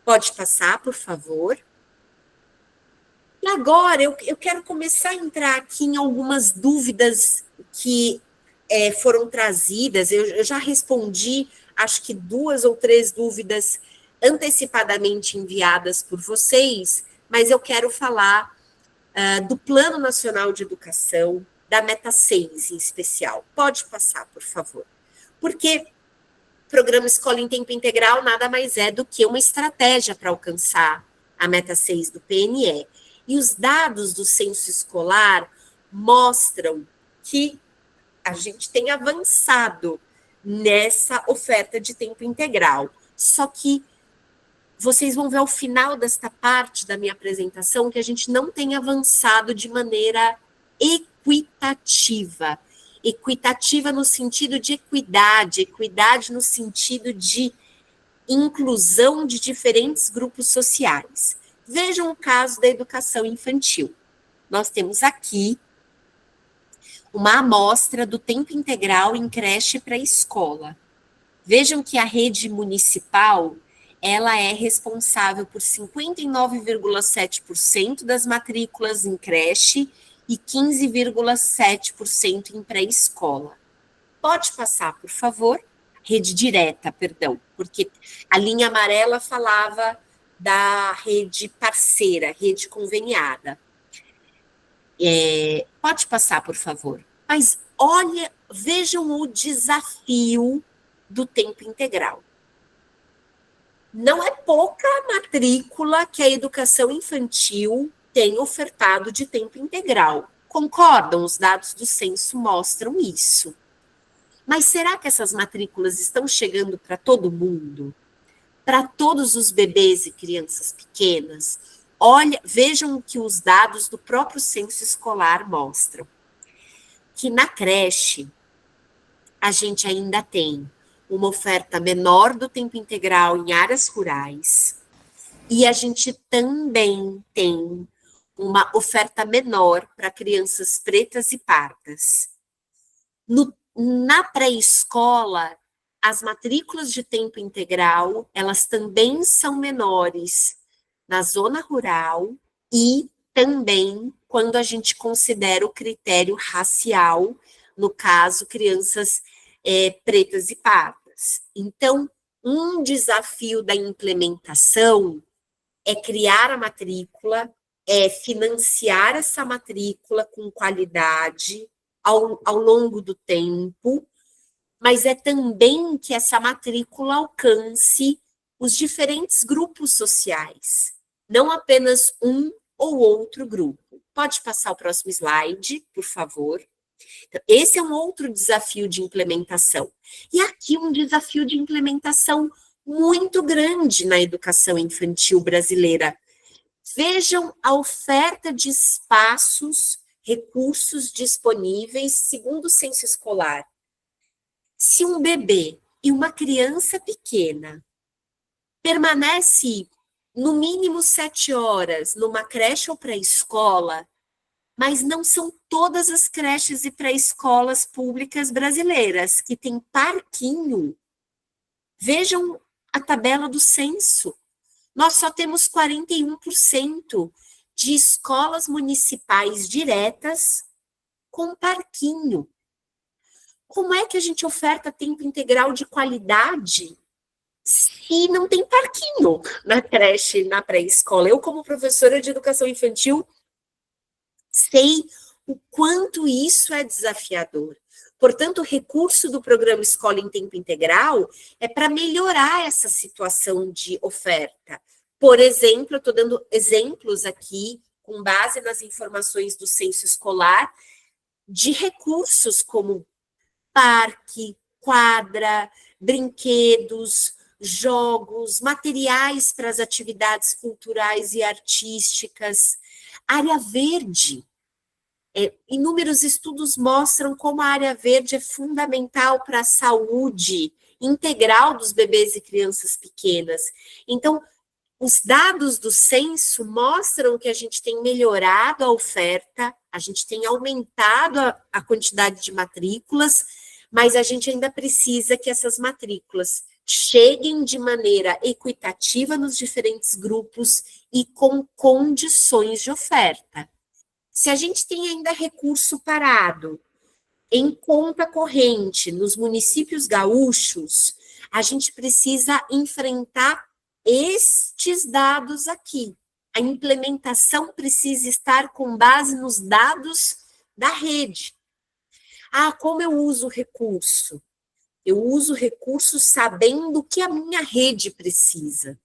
Pode passar, por favor. E agora eu quero começar a entrar aqui em algumas dúvidas que foram trazidas. Eu já respondi, acho que 2 ou 3 dúvidas antecipadamente enviadas por vocês, mas eu quero falar do Plano Nacional de Educação, da Meta 6 em especial. Pode passar, por favor. Porque Programa Escola em Tempo Integral nada mais é do que uma estratégia para alcançar a Meta 6 do PNE. E os dados do censo escolar mostram que a gente tem avançado nessa oferta de tempo integral. Só que vocês vão ver ao final desta parte da minha apresentação que a gente não tem avançado de maneira equitativa. Equitativa no sentido de equidade, equidade no sentido de inclusão de diferentes grupos sociais. Vejam o caso da educação infantil. Nós temos aqui uma amostra do tempo integral em creche e pré-escola. Vejam que a rede municipal, ela é responsável por 59,7% das matrículas em creche e 15,7% em pré-escola. Pode passar, por favor? Rede direta, perdão, porque a linha amarela falava da rede parceira, rede conveniada. Pode passar, por favor. Mas vejam o desafio do tempo integral. Não é pouca matrícula que a educação infantil tem ofertado de tempo integral. Concordam? Os dados do censo mostram isso. Mas será que essas matrículas estão chegando para todo mundo? Para todos os bebês e crianças pequenas? Vejam o que os dados do próprio censo escolar mostram. Que na creche, a gente ainda tem uma oferta menor do tempo integral em áreas rurais, e a gente também tem uma oferta menor para crianças pretas e pardas. Na pré-escola, as matrículas de tempo integral, elas também são menores na zona rural e também quando a gente considera o critério racial, no caso, crianças pretas e pardas. Então, um desafio da implementação é criar a matrícula, é financiar essa matrícula com qualidade ao longo do tempo, mas é também que essa matrícula alcance os diferentes grupos sociais, não apenas um ou outro grupo. Pode passar o próximo slide, por favor. Então, esse é um outro desafio de implementação. E aqui um desafio de implementação muito grande na educação infantil brasileira. Vejam a oferta de espaços, recursos disponíveis segundo o censo escolar. Se um bebê e uma criança pequena permanece no mínimo 7 horas numa creche ou pré-escola, mas não são todas as creches e pré-escolas públicas brasileiras que têm parquinho. Vejam a tabela do censo. Nós só temos 41% de escolas municipais diretas com parquinho. Como é que a gente oferta tempo integral de qualidade se não tem parquinho na creche e na pré-escola? Eu, como professora de educação infantil, sei o quanto isso é desafiador. Portanto, o recurso do programa Escola em Tempo Integral é para melhorar essa situação de oferta. Por exemplo, eu estou dando exemplos aqui, com base nas informações do censo escolar, de recursos como parque, quadra, brinquedos, jogos, materiais para as atividades culturais e artísticas, área verde. Inúmeros estudos mostram como a área verde é fundamental para a saúde integral dos bebês e crianças pequenas. Então, os dados do censo mostram que a gente tem melhorado a oferta, a gente tem aumentado a quantidade de matrículas, mas a gente ainda precisa que essas matrículas cheguem de maneira equitativa nos diferentes grupos e com condições de oferta. Se a gente tem ainda recurso parado em conta corrente nos municípios gaúchos, a gente precisa enfrentar estes dados aqui. A implementação precisa estar com base nos dados da rede. Como eu uso o recurso? Eu uso o recurso sabendo o que a minha rede precisa.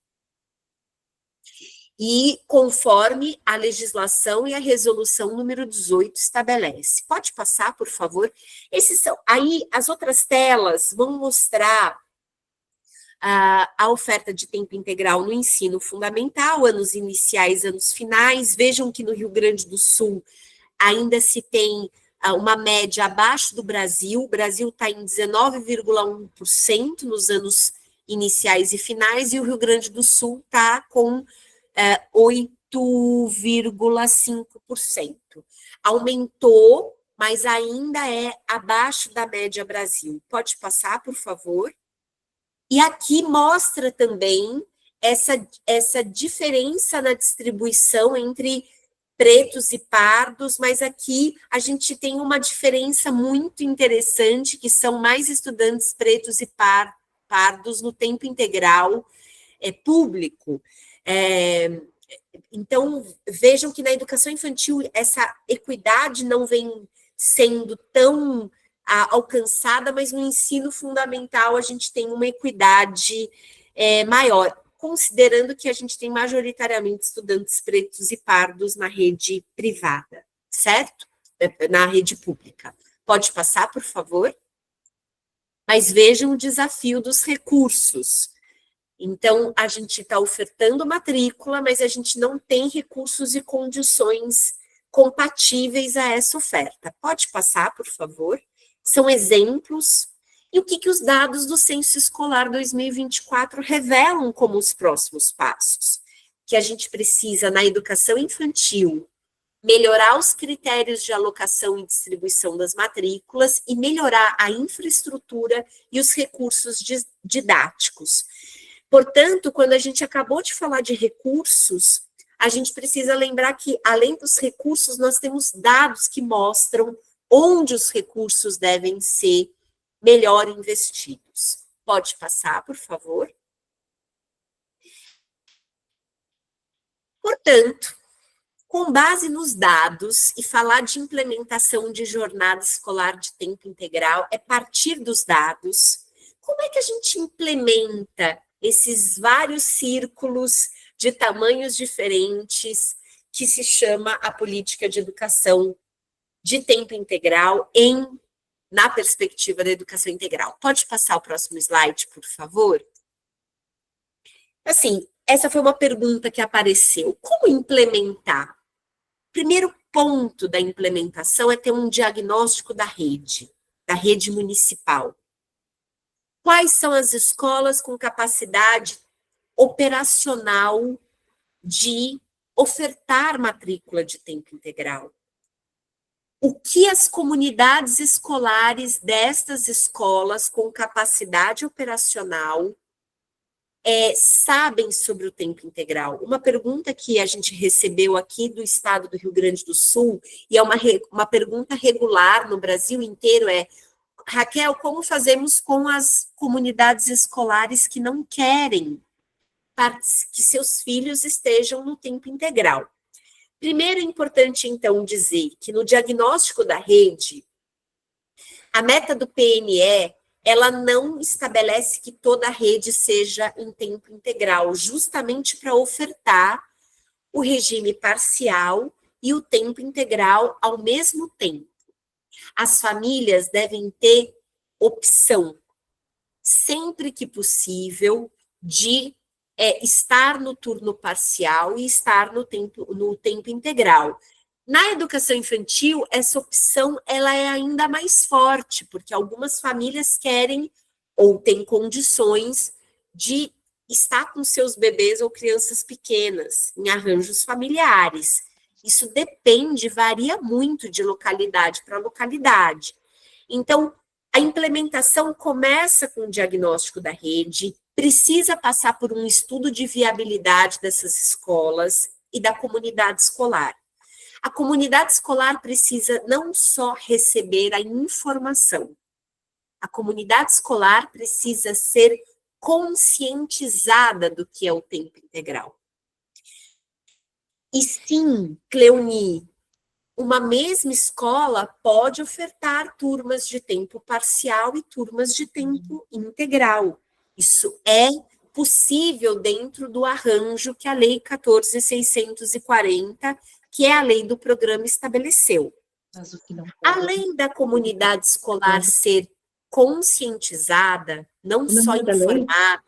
E conforme a legislação e a resolução número 18 estabelece. Pode passar, por favor? Aí, as outras telas vão mostrar a oferta de tempo integral no ensino fundamental, anos iniciais, anos finais. Vejam que no Rio Grande do Sul ainda se tem uma média abaixo do Brasil. O Brasil está em 19,1% nos anos iniciais e finais, e o Rio Grande do Sul está com 8,5%. Aumentou, mas ainda é abaixo da média Brasil. Pode passar, por favor? E aqui mostra também essa diferença na distribuição entre pretos e pardos, mas aqui a gente tem uma diferença muito interessante, que são mais estudantes pretos e pardos no tempo integral público. Então, vejam que na educação infantil essa equidade não vem sendo tão alcançada, mas no ensino fundamental a gente tem uma equidade maior, considerando que a gente tem majoritariamente estudantes pretos e pardos na rede privada, certo? Na rede pública. Pode passar, por favor? Mas vejam o desafio dos recursos. Então, a gente está ofertando matrícula, mas a gente não tem recursos e condições compatíveis a essa oferta. Pode passar, por favor? São exemplos E o que os dados do Censo Escolar 2024 revelam como os próximos passos? Que a gente precisa, na educação infantil, melhorar os critérios de alocação e distribuição das matrículas e melhorar a infraestrutura e os recursos didáticos. Portanto, quando a gente acabou de falar de recursos, a gente precisa lembrar que, além dos recursos, nós temos dados que mostram onde os recursos devem ser melhor investidos. Pode passar, por favor? Portanto, com base nos dados, e falar de implementação de jornada escolar de tempo integral é partir dos dados. Como é que a gente implementa esses vários círculos de tamanhos diferentes que se chama a política de educação de tempo integral na perspectiva da educação integral? Pode passar o próximo slide, por favor? Assim, essa foi uma pergunta que apareceu. Como implementar? Primeiro ponto da implementação é ter um diagnóstico da rede municipal. Quais são as escolas com capacidade operacional de ofertar matrícula de tempo integral? O que as comunidades escolares destas escolas com capacidade operacional sabem sobre o tempo integral? Uma pergunta que a gente recebeu aqui do estado do Rio Grande do Sul, e é uma pergunta regular no Brasil inteiro, Raquel, como fazemos com as comunidades escolares que não querem que seus filhos estejam no tempo integral? Primeiro, é importante, então, dizer que no diagnóstico da rede, a meta do PNE, ela não estabelece que toda a rede seja em tempo integral, justamente para ofertar o regime parcial e o tempo integral ao mesmo tempo. As famílias devem ter opção, sempre que possível, de estar no turno parcial e estar no tempo integral. Na educação infantil, essa opção ela é ainda mais forte, porque algumas famílias querem ou têm condições de estar com seus bebês ou crianças pequenas, em arranjos familiares. Isso depende, varia muito de localidade para localidade. Então, a implementação começa com o diagnóstico da rede, precisa passar por um estudo de viabilidade dessas escolas e da comunidade escolar. A comunidade escolar precisa não só receber a informação, a comunidade escolar precisa ser conscientizada do que é o tempo integral. E sim, Cleoni, uma mesma escola pode ofertar turmas de tempo parcial e turmas de tempo integral. Isso é possível dentro do arranjo que a Lei 14.640, que é a lei do programa, estabeleceu. Além da comunidade escolar ser conscientizada, não só informada,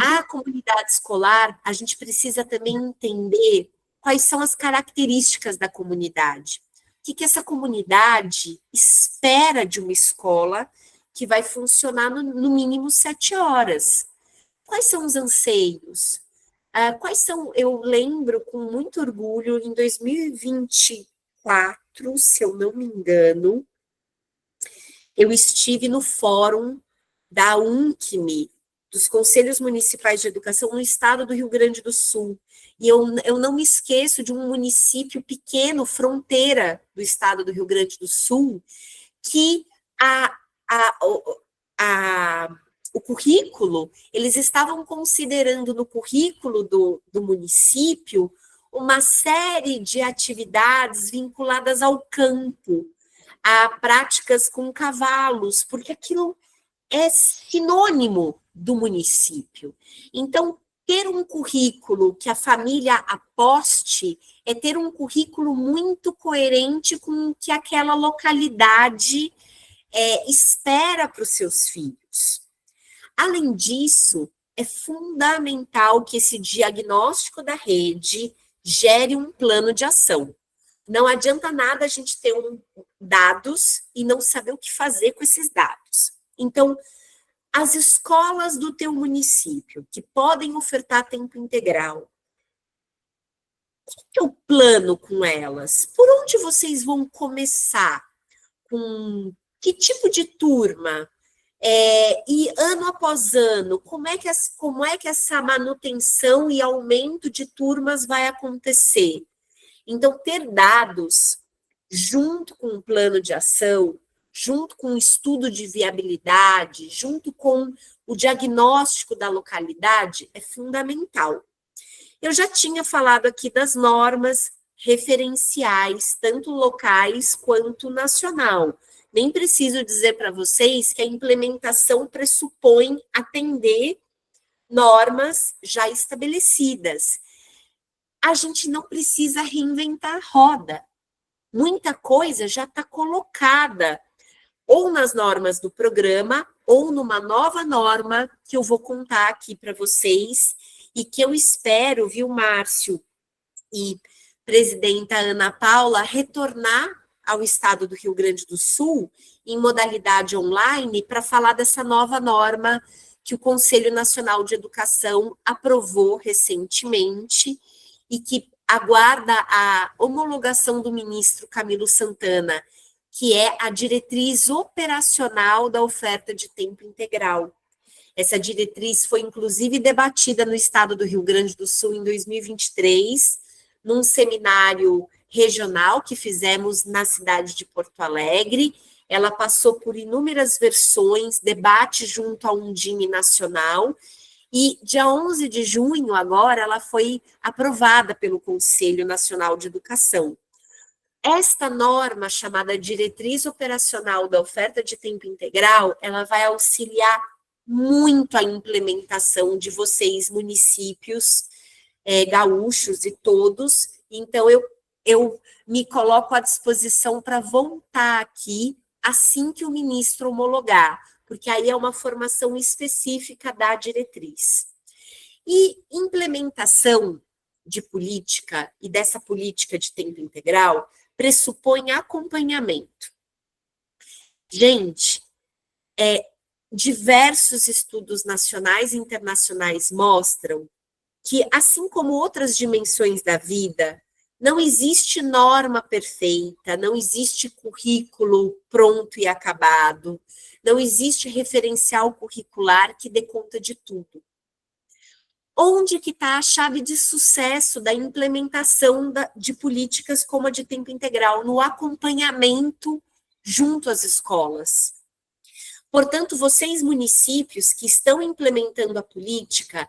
a comunidade escolar, a gente precisa também entender quais são as características da comunidade. O que essa comunidade espera de uma escola que vai funcionar no mínimo 7 horas? Quais são os anseios? Eu lembro com muito orgulho, em 2024, se eu não me engano, eu estive no fórum da UNCME, dos Conselhos Municipais de Educação, no estado do Rio Grande do Sul. E eu não me esqueço de um município pequeno, fronteira do estado do Rio Grande do Sul, que o currículo, eles estavam considerando no currículo do município uma série de atividades vinculadas ao campo, a práticas com cavalos, porque aquilo é sinônimo do município. Então, ter um currículo que a família aposte é ter um currículo muito coerente com o que aquela localidade espera para os seus filhos. Além disso, é fundamental que esse diagnóstico da rede gere um plano de ação. Não adianta nada a gente ter dados e não saber o que fazer com esses dados. Então, as escolas do teu município que podem ofertar tempo integral, qual que é o plano com elas? Por onde vocês vão começar? Com que tipo de turma? E ano após ano, como é que essa manutenção e aumento de turmas vai acontecer? Então, ter dados junto com um plano de ação, junto com um estudo de viabilidade, junto com o diagnóstico da localidade, é fundamental. Eu já tinha falado aqui das normas referenciais, tanto locais quanto nacional. Nem preciso dizer para vocês que a implementação pressupõe atender normas já estabelecidas. A gente não precisa reinventar a roda. Muita coisa já está colocada, ou nas normas do programa, ou numa nova norma que eu vou contar aqui para vocês, e que eu espero, viu, Márcio e presidenta Ana Paula, retornar ao estado do Rio Grande do Sul em modalidade online para falar dessa nova norma que o Conselho Nacional de Educação aprovou recentemente e que aguarda a homologação do ministro Camilo Santana, que é a diretriz operacional da oferta de tempo integral. Essa diretriz foi, inclusive, debatida no estado do Rio Grande do Sul em 2023, num seminário regional que fizemos na cidade de Porto Alegre. Ela passou por inúmeras versões, debate junto à Undime Nacional, e dia 11 de junho, agora, ela foi aprovada pelo Conselho Nacional de Educação. Esta norma, chamada Diretriz Operacional da Oferta de Tempo Integral, ela vai auxiliar muito a implementação de vocês, municípios, gaúchos e todos. Então, eu me coloco à disposição para voltar aqui assim que o ministro homologar, porque aí é uma formação específica da diretriz. E implementação de política, e dessa política de tempo integral, pressupõe acompanhamento. Gente, diversos estudos nacionais e internacionais mostram que, assim como outras dimensões da vida, não existe norma perfeita, não existe currículo pronto e acabado, não existe referencial curricular que dê conta de tudo. Onde que está a chave de sucesso da implementação de políticas como a de tempo integral? No acompanhamento junto às escolas. Portanto, vocês, municípios que estão implementando a política,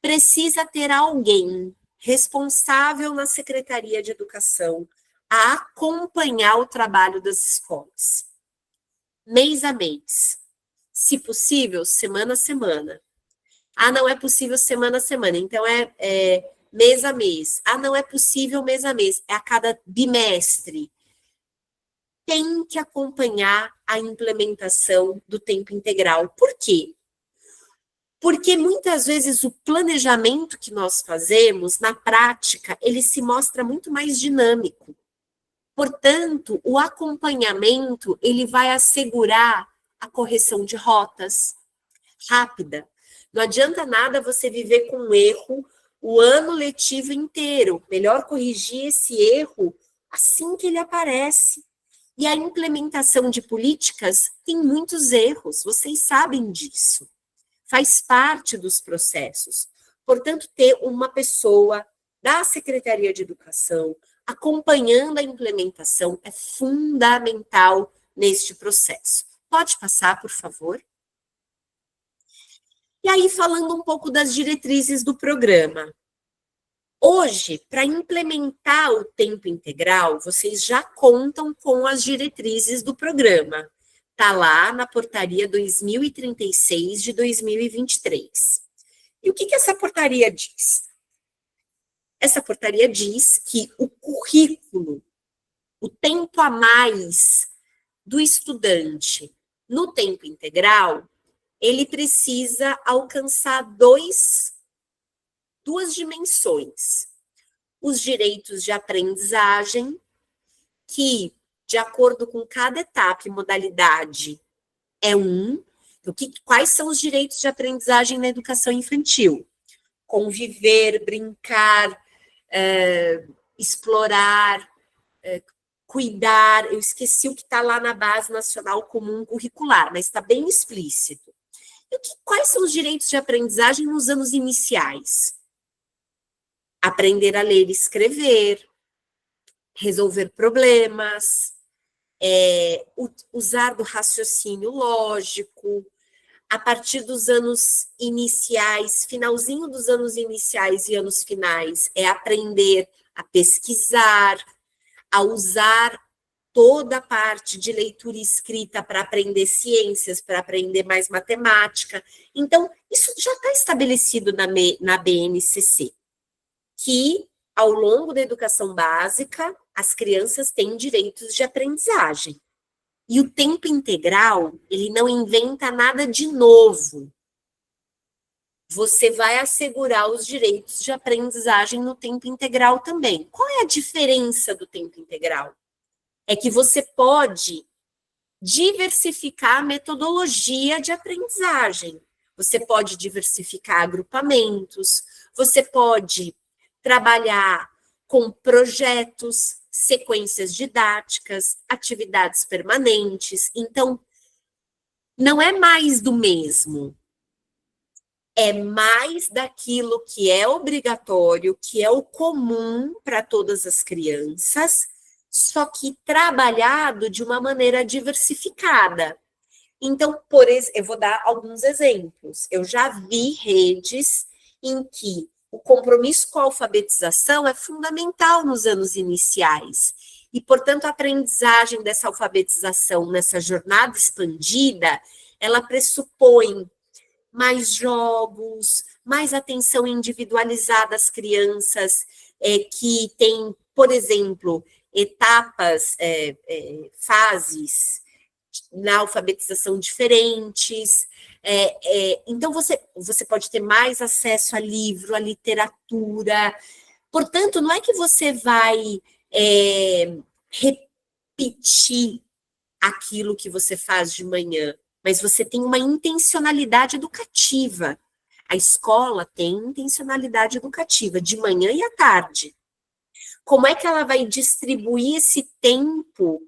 precisa ter alguém responsável na Secretaria de Educação a acompanhar o trabalho das escolas. Mês a mês. Se possível, semana a semana. Ah, não é possível semana a semana, então mês a mês. Ah, não é possível mês a mês, é a cada bimestre. Tem que acompanhar a implementação do tempo integral. Por quê? Porque muitas vezes o planejamento que nós fazemos, na prática, ele se mostra muito mais dinâmico. Portanto, o acompanhamento, ele vai assegurar a correção de rotas rápida. Não adianta nada você viver com um erro o ano letivo inteiro. Melhor corrigir esse erro assim que ele aparece. E a implementação de políticas tem muitos erros, vocês sabem disso. Faz parte dos processos. Portanto, ter uma pessoa da Secretaria de Educação acompanhando a implementação é fundamental neste processo. Pode passar, por favor? E aí, falando um pouco das diretrizes do programa. Hoje, para implementar o tempo integral, vocês já contam com as diretrizes do programa. Está lá na portaria 2036 de 2023. E o que essa portaria diz? Essa portaria diz que o currículo, o tempo a mais do estudante no tempo integral, ele precisa alcançar duas dimensões. Os direitos de aprendizagem, que, de acordo com cada etapa e modalidade, é Quais são os direitos de aprendizagem na educação infantil? Conviver, brincar, explorar, cuidar. Eu esqueci o que está lá na Base Nacional Comum Curricular, mas está bem explícito. E quais são os direitos de aprendizagem nos anos iniciais? Aprender a ler e escrever, resolver problemas, usar do raciocínio lógico. A partir dos anos iniciais, finalzinho dos anos iniciais e anos finais, é aprender a pesquisar, a usar toda a parte de leitura e escrita para aprender ciências, para aprender mais matemática. Então, isso já está estabelecido na BNCC, que, ao longo da educação básica, as crianças têm direitos de aprendizagem. E o tempo integral, ele não inventa nada de novo. Você vai assegurar os direitos de aprendizagem no tempo integral também. Qual é a diferença do tempo integral? É que você pode diversificar a metodologia de aprendizagem. Você pode diversificar agrupamentos, você pode trabalhar com projetos, sequências didáticas, atividades permanentes. Então, não é mais do mesmo. É mais daquilo que é obrigatório, que é o comum para todas as crianças, só que trabalhado de uma maneira diversificada. Então, eu vou dar alguns exemplos. Eu já vi redes em que o compromisso com a alfabetização é fundamental nos anos iniciais. E, portanto, a aprendizagem dessa alfabetização, nessa jornada expandida, ela pressupõe mais jogos, mais atenção individualizada às crianças que têm, por exemplo, etapas, fases na alfabetização diferentes. Então, você pode ter mais acesso a livro, a literatura. Portanto, não é que você vai repetir aquilo que você faz de manhã, mas você tem uma intencionalidade educativa. A escola tem intencionalidade educativa, de manhã e à tarde. Como é que ela vai distribuir esse tempo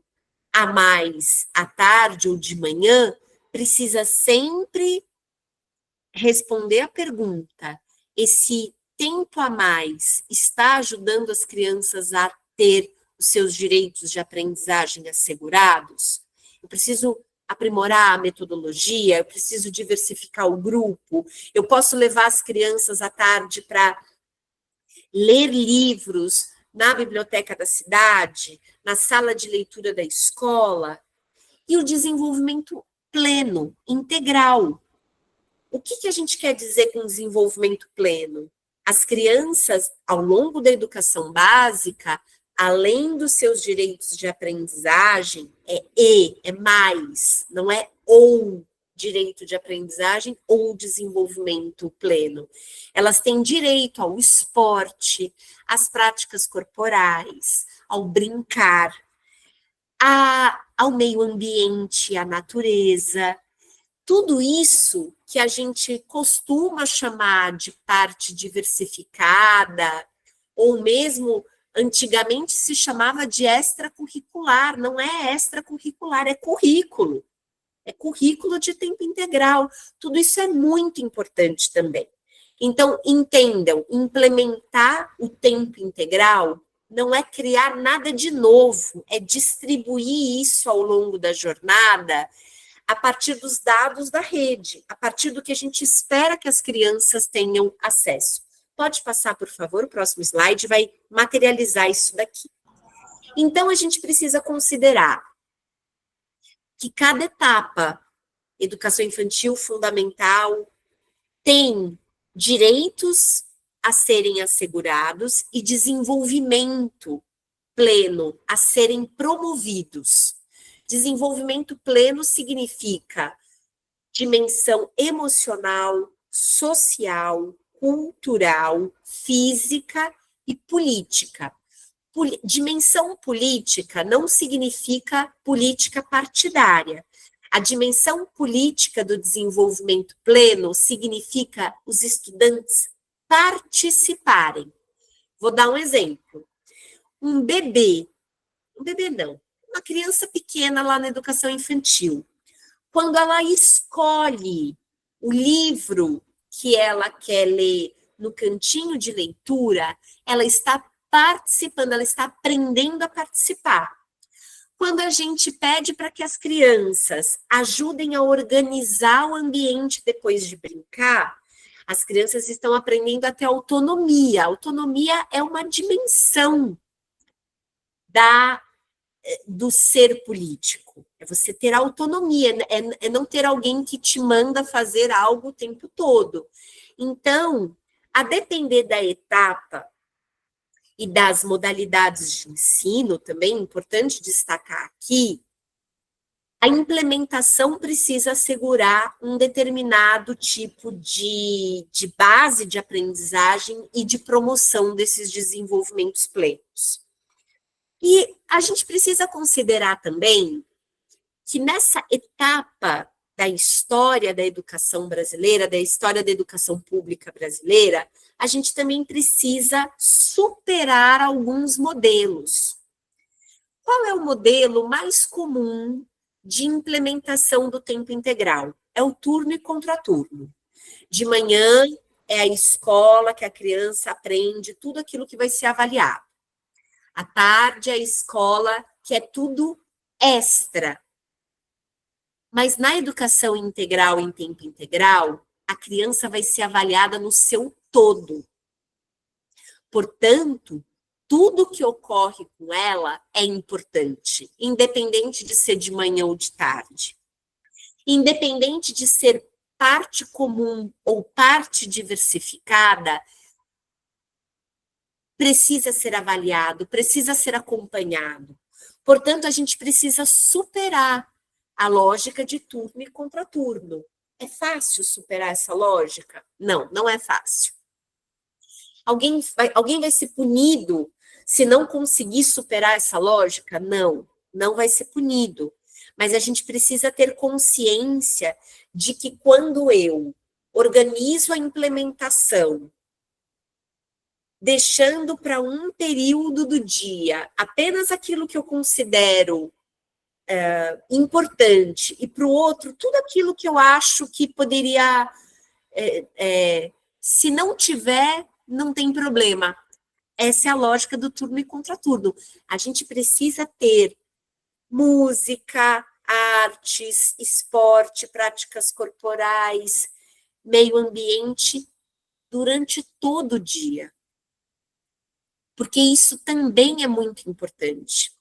a mais à tarde ou de manhã? Precisa sempre responder a pergunta: esse tempo a mais está ajudando as crianças a ter os seus direitos de aprendizagem assegurados? Eu preciso aprimorar a metodologia, eu preciso diversificar o grupo, eu posso levar as crianças à tarde para ler livros na biblioteca da cidade, na sala de leitura da escola. E o desenvolvimento pleno, integral. O que a gente quer dizer com desenvolvimento pleno? As crianças, ao longo da educação básica, além dos seus direitos de aprendizagem, é mais, não é ou direito de aprendizagem ou desenvolvimento pleno. Elas têm direito ao esporte, às práticas corporais, ao brincar, ao meio ambiente, à natureza. Tudo isso que a gente costuma chamar de parte diversificada, ou mesmo antigamente se chamava de extracurricular. Não é extracurricular, é currículo. É currículo de tempo integral. Tudo isso é muito importante também. Então, entendam, implementar o tempo integral não é criar nada de novo, é distribuir isso ao longo da jornada a partir dos dados da rede, a partir do que a gente espera que as crianças tenham acesso. Pode passar, por favor, o próximo slide vai materializar isso daqui. Então, a gente precisa considerar que cada etapa, educação infantil, fundamental, tem direitos a serem assegurados e desenvolvimento pleno a serem promovidos. Desenvolvimento pleno significa dimensão emocional, social, cultural, física e política. Dimensão política não significa política partidária. A dimensão política do desenvolvimento pleno significa os estudantes participarem. Vou dar um exemplo. Um bebê não, uma criança pequena lá na educação infantil, quando ela escolhe o livro que ela quer ler no cantinho de leitura, ela está participando, ela está aprendendo a participar. Quando a gente pede para que as crianças ajudem a organizar o ambiente depois de brincar, as crianças estão aprendendo a ter autonomia. A autonomia é uma dimensão do ser político. É você ter autonomia, é não ter alguém que te manda fazer algo o tempo todo. Então, a depender da etapa e das modalidades de ensino, também é importante destacar aqui, a implementação precisa assegurar um determinado tipo de base de aprendizagem e de promoção desses desenvolvimentos plenos. E a gente precisa considerar também que nessa etapa da história da educação brasileira, da história da educação pública brasileira, a gente também precisa superar alguns modelos. Qual é o modelo mais comum de implementação do tempo integral? É o turno e contraturno. De manhã é a escola que a criança aprende tudo aquilo que vai ser avaliado. À tarde é a escola que é tudo extra. Mas na educação integral, em tempo integral, a criança vai ser avaliada no seu todo. Portanto, tudo que ocorre com ela é importante, independente de ser de manhã ou de tarde. Independente de ser parte comum ou parte diversificada, precisa ser avaliado, precisa ser acompanhado. Portanto, a gente precisa superar a lógica de turno e contraturno. É fácil superar essa lógica? Não, não é fácil. Alguém vai ser punido se não conseguir superar essa lógica? Não, não vai ser punido. Mas a gente precisa ter consciência de que quando eu organizo a implementação, deixando para um período do dia apenas aquilo que eu considero importante, e para o outro, tudo aquilo que eu acho que poderia, se não tiver, não tem problema. Essa é a lógica do turno e contraturno. A gente precisa ter música, artes, esporte, práticas corporais, meio ambiente, durante todo o dia. Porque isso também é muito importante.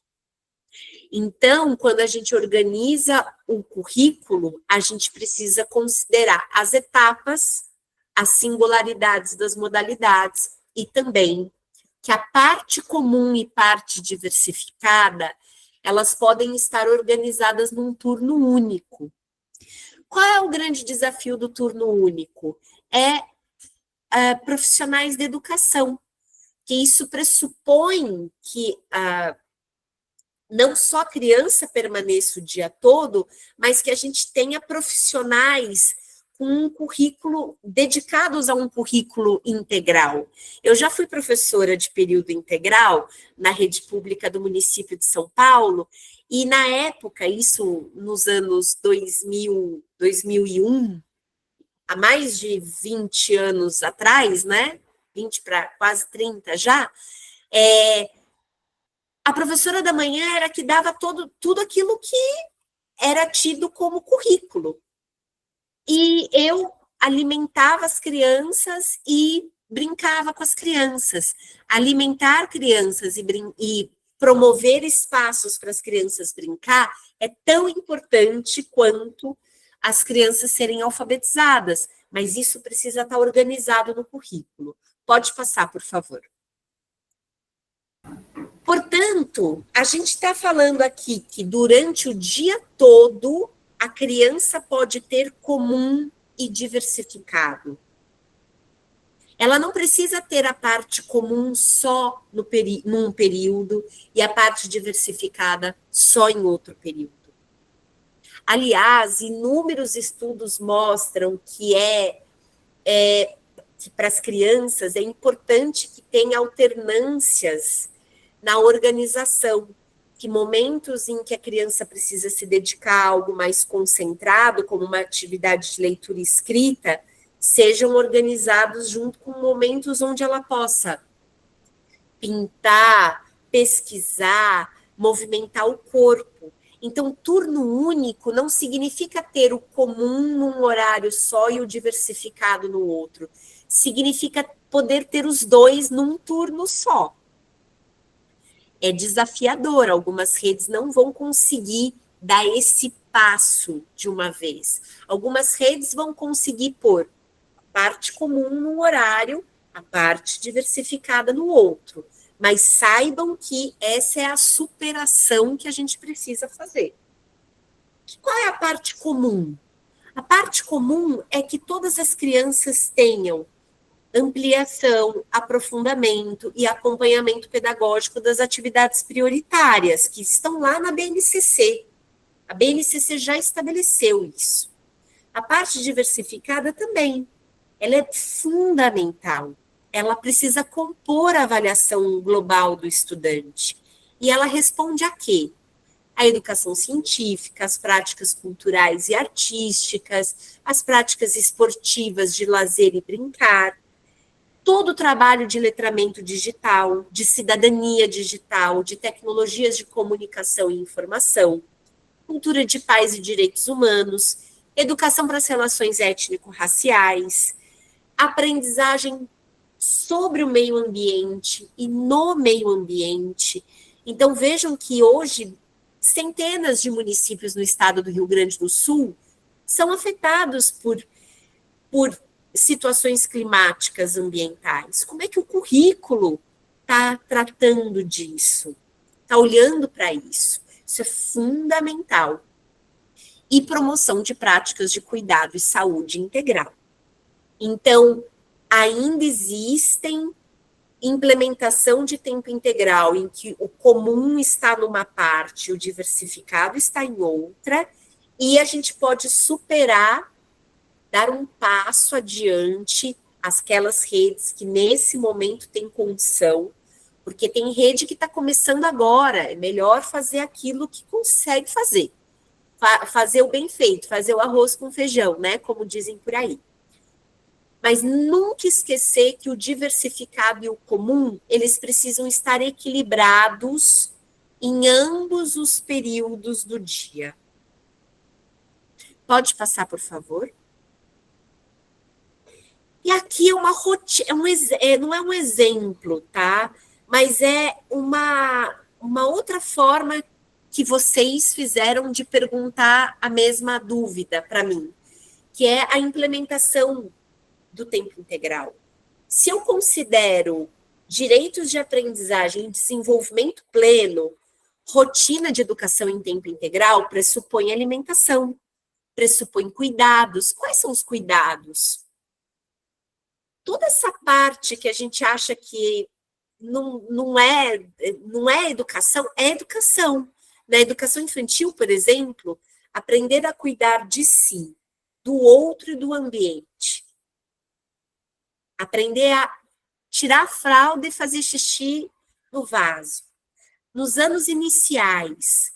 Então, quando a gente organiza o currículo, a gente precisa considerar as etapas, as singularidades das modalidades e também que a parte comum e parte diversificada, elas podem estar organizadas num turno único. Qual é o grande desafio do turno único? Profissionais da educação, que isso pressupõe que não só a criança permaneça o dia todo, mas que a gente tenha profissionais com um currículo, dedicados a um currículo integral. Eu já fui professora de período integral na rede pública do município de São Paulo, e na época, isso nos anos 2000, 2001, há mais de 20 anos atrás, né? 20 para quase 30 já, a professora da manhã era que dava tudo aquilo que era tido como currículo. E eu alimentava as crianças e brincava com as crianças. Alimentar crianças e promover espaços para as crianças brincar é tão importante quanto as crianças serem alfabetizadas, mas isso precisa estar organizado no currículo. Pode passar, por favor. Portanto, a gente está falando aqui que durante o dia todo a criança pode ter comum e diversificado. Ela não precisa ter a parte comum só num período e a parte diversificada só em outro período. Aliás, inúmeros estudos mostram que que para as crianças é importante que tenha alternâncias na organização, que momentos em que a criança precisa se dedicar a algo mais concentrado, como uma atividade de leitura e escrita, sejam organizados junto com momentos onde ela possa pintar, pesquisar, movimentar o corpo. Então, turno único não significa ter o comum num horário só e o diversificado no outro. Significa poder ter os dois num turno só. É desafiador, algumas redes não vão conseguir dar esse passo de uma vez. Algumas redes vão conseguir pôr a parte comum num horário, a parte diversificada no outro. Mas saibam que essa é a superação que a gente precisa fazer. Qual é a parte comum? A parte comum é que todas as crianças tenham ampliação, aprofundamento e acompanhamento pedagógico das atividades prioritárias, que estão lá na BNCC. A BNCC já estabeleceu isso. A parte diversificada também. Ela é fundamental. Ela precisa compor a avaliação global do estudante. E ela responde a quê? A educação científica, as práticas culturais e artísticas, as práticas esportivas de lazer e brincar, todo o trabalho de letramento digital, de cidadania digital, de tecnologias de comunicação e informação, cultura de paz e direitos humanos, educação para as relações étnico-raciais, aprendizagem sobre o meio ambiente e no meio ambiente. Então, vejam que hoje, centenas de municípios no estado do Rio Grande do Sul são afetados por situações climáticas ambientais. Como é que o currículo está tratando disso? Está olhando para isso? Isso é fundamental. E promoção de práticas de cuidado e saúde integral. Então, ainda existem implementação de tempo integral em que o comum está numa parte, o diversificado está em outra, e a gente pode superar, dar um passo adiante aquelas redes que nesse momento têm condição, porque tem rede que está começando agora, é melhor fazer aquilo que consegue fazer, fazer o bem feito, fazer o arroz com feijão, né, como dizem por aí. Mas nunca esquecer que o diversificado e o comum, eles precisam estar equilibrados em ambos os períodos do dia. Pode passar, por favor? E aqui é uma rotina, não é um exemplo, tá? Mas é uma outra forma que vocês fizeram de perguntar a mesma dúvida para mim, que é a implementação do tempo integral. Se eu considero direitos de aprendizagem e desenvolvimento pleno, rotina de educação em tempo integral pressupõe alimentação, pressupõe cuidados. Quais são os cuidados? Toda essa parte que a gente acha que não é educação, é educação. Na educação infantil, por exemplo, aprender a cuidar de si, do outro e do ambiente. Aprender a tirar a fralda e fazer xixi no vaso. Nos anos iniciais,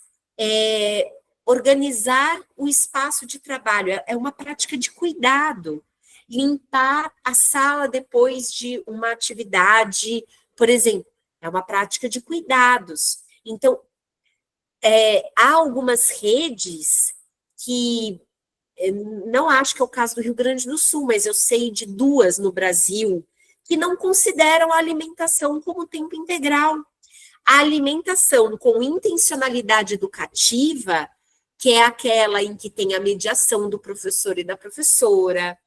organizar o espaço de trabalho, é uma prática de cuidado. Limpar a sala depois de uma atividade, por exemplo, é uma prática de cuidados. Então, há algumas redes que, não acho que é o caso do Rio Grande do Sul, mas eu sei de 2 no Brasil, que não consideram a alimentação como tempo integral. A alimentação com intencionalidade educativa, que é aquela em que tem a mediação do professor e da professora,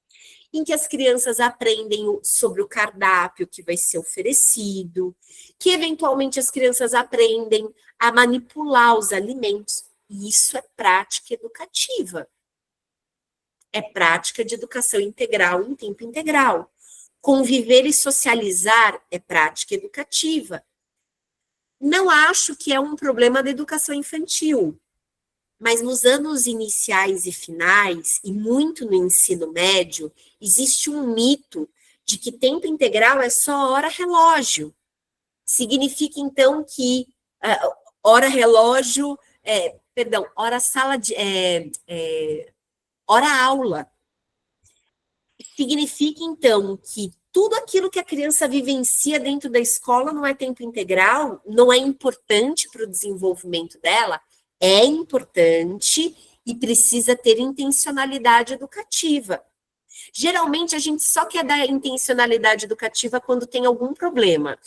em que as crianças aprendem sobre o cardápio que vai ser oferecido, que eventualmente as crianças aprendem a manipular os alimentos. E isso é prática educativa. É prática de educação integral em tempo integral. Conviver e socializar é prática educativa. Não acho que é um problema da educação infantil. Mas nos anos iniciais e finais, e muito no ensino médio, existe um mito de que tempo integral é só hora-relógio. Significa, então, que hora-relógio, hora-sala de... hora-aula. Significa, então, que tudo aquilo que a criança vivencia dentro da escola não é tempo integral, não é importante para o desenvolvimento dela, é importante e precisa ter intencionalidade educativa. Geralmente, a gente só quer dar intencionalidade educativa quando tem algum problema.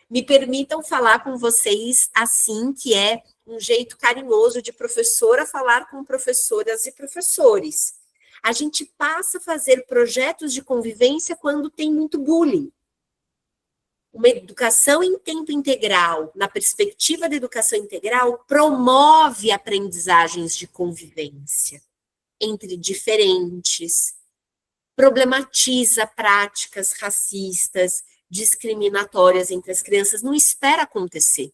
Me permitam falar com vocês assim, que é um jeito carinhoso de professora falar com professoras e professores. A gente passa a fazer projetos de convivência quando tem muito bullying. Uma educação em tempo integral, na perspectiva da educação integral, promove aprendizagens de convivência entre diferentes, problematiza práticas racistas, discriminatórias entre as crianças, não espera acontecer.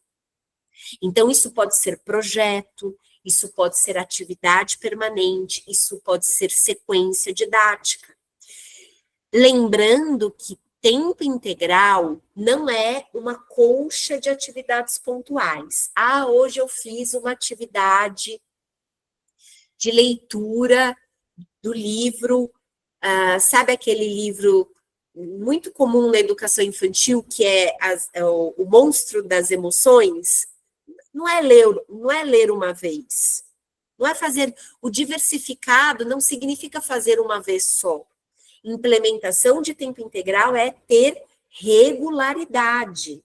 Então, isso pode ser projeto, isso pode ser atividade permanente, isso pode ser sequência didática. Lembrando que tempo integral não é uma colcha de atividades pontuais. Hoje eu fiz uma atividade de leitura do livro, sabe aquele livro muito comum na educação infantil, que é o Monstro das Emoções? Não é ler uma vez. Não é fazer... O diversificado não significa fazer uma vez só. Implementação de tempo integral é ter regularidade.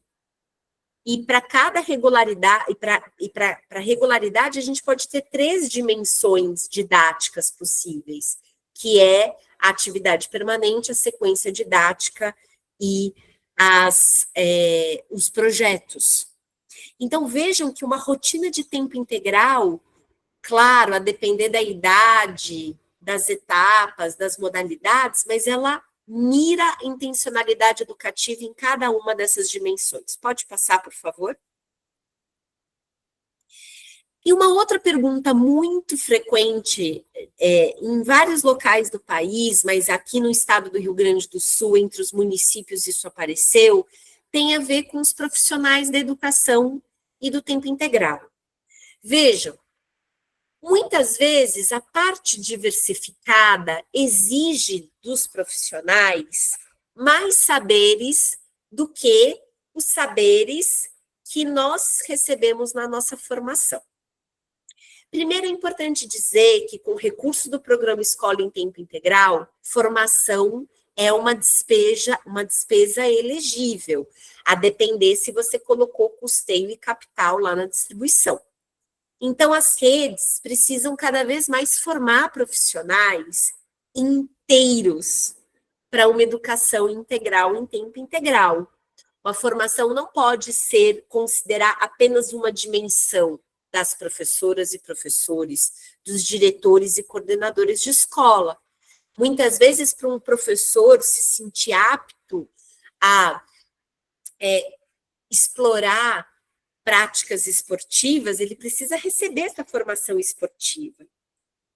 E para cada regularidade, para regularidade, a gente pode ter 3 dimensões didáticas possíveis, que é a atividade permanente, a sequência didática e os projetos. Então, vejam que uma rotina de tempo integral, claro, a depender da idade, das etapas, das modalidades, mas ela mira a intencionalidade educativa em cada uma dessas dimensões. Pode passar, por favor? E uma outra pergunta muito frequente em vários locais do país, mas aqui no estado do Rio Grande do Sul, entre os municípios isso apareceu, tem a ver com os profissionais da educação e do tempo integral. Vejam, muitas vezes a parte diversificada exige dos profissionais mais saberes do que os saberes que nós recebemos na nossa formação. Primeiro, é importante dizer que, com o recurso do Programa Escola em Tempo Integral, formação é uma despesa elegível, a depender se você colocou custeio e capital lá na distribuição. Então, as redes precisam cada vez mais formar profissionais inteiros para uma educação integral em tempo integral. Uma formação não pode considerar apenas uma dimensão das professoras e professores, dos diretores e coordenadores de escola. Muitas vezes, para um professor se sentir apto a explorar práticas esportivas, ele precisa receber essa formação esportiva.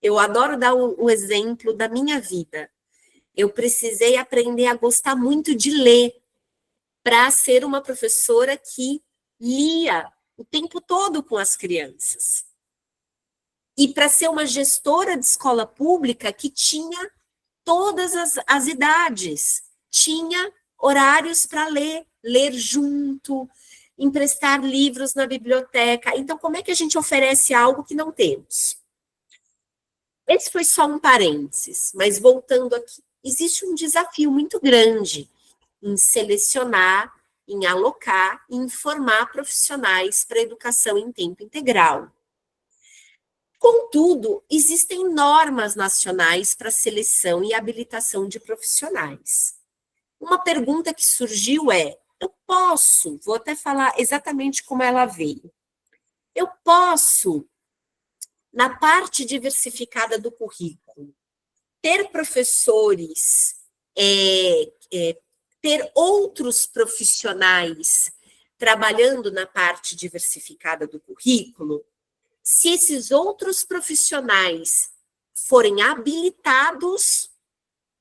Eu adoro dar um exemplo da minha vida. Eu precisei aprender a gostar muito de ler para ser uma professora que lia o tempo todo com as crianças. E para ser uma gestora de escola pública que tinha todas as idades, tinha horários para ler junto, emprestar livros na biblioteca. Então, como é que a gente oferece algo que não temos? Esse foi só um parênteses, mas voltando aqui, existe um desafio muito grande em selecionar, em alocar e em formar profissionais para a educação em tempo integral. Contudo, existem normas nacionais para seleção e habilitação de profissionais. Uma pergunta que surgiu é: vou até falar exatamente como ela veio. Eu posso, na parte diversificada do currículo, ter professores, ter outros profissionais trabalhando na parte diversificada do currículo? Se esses outros profissionais forem habilitados,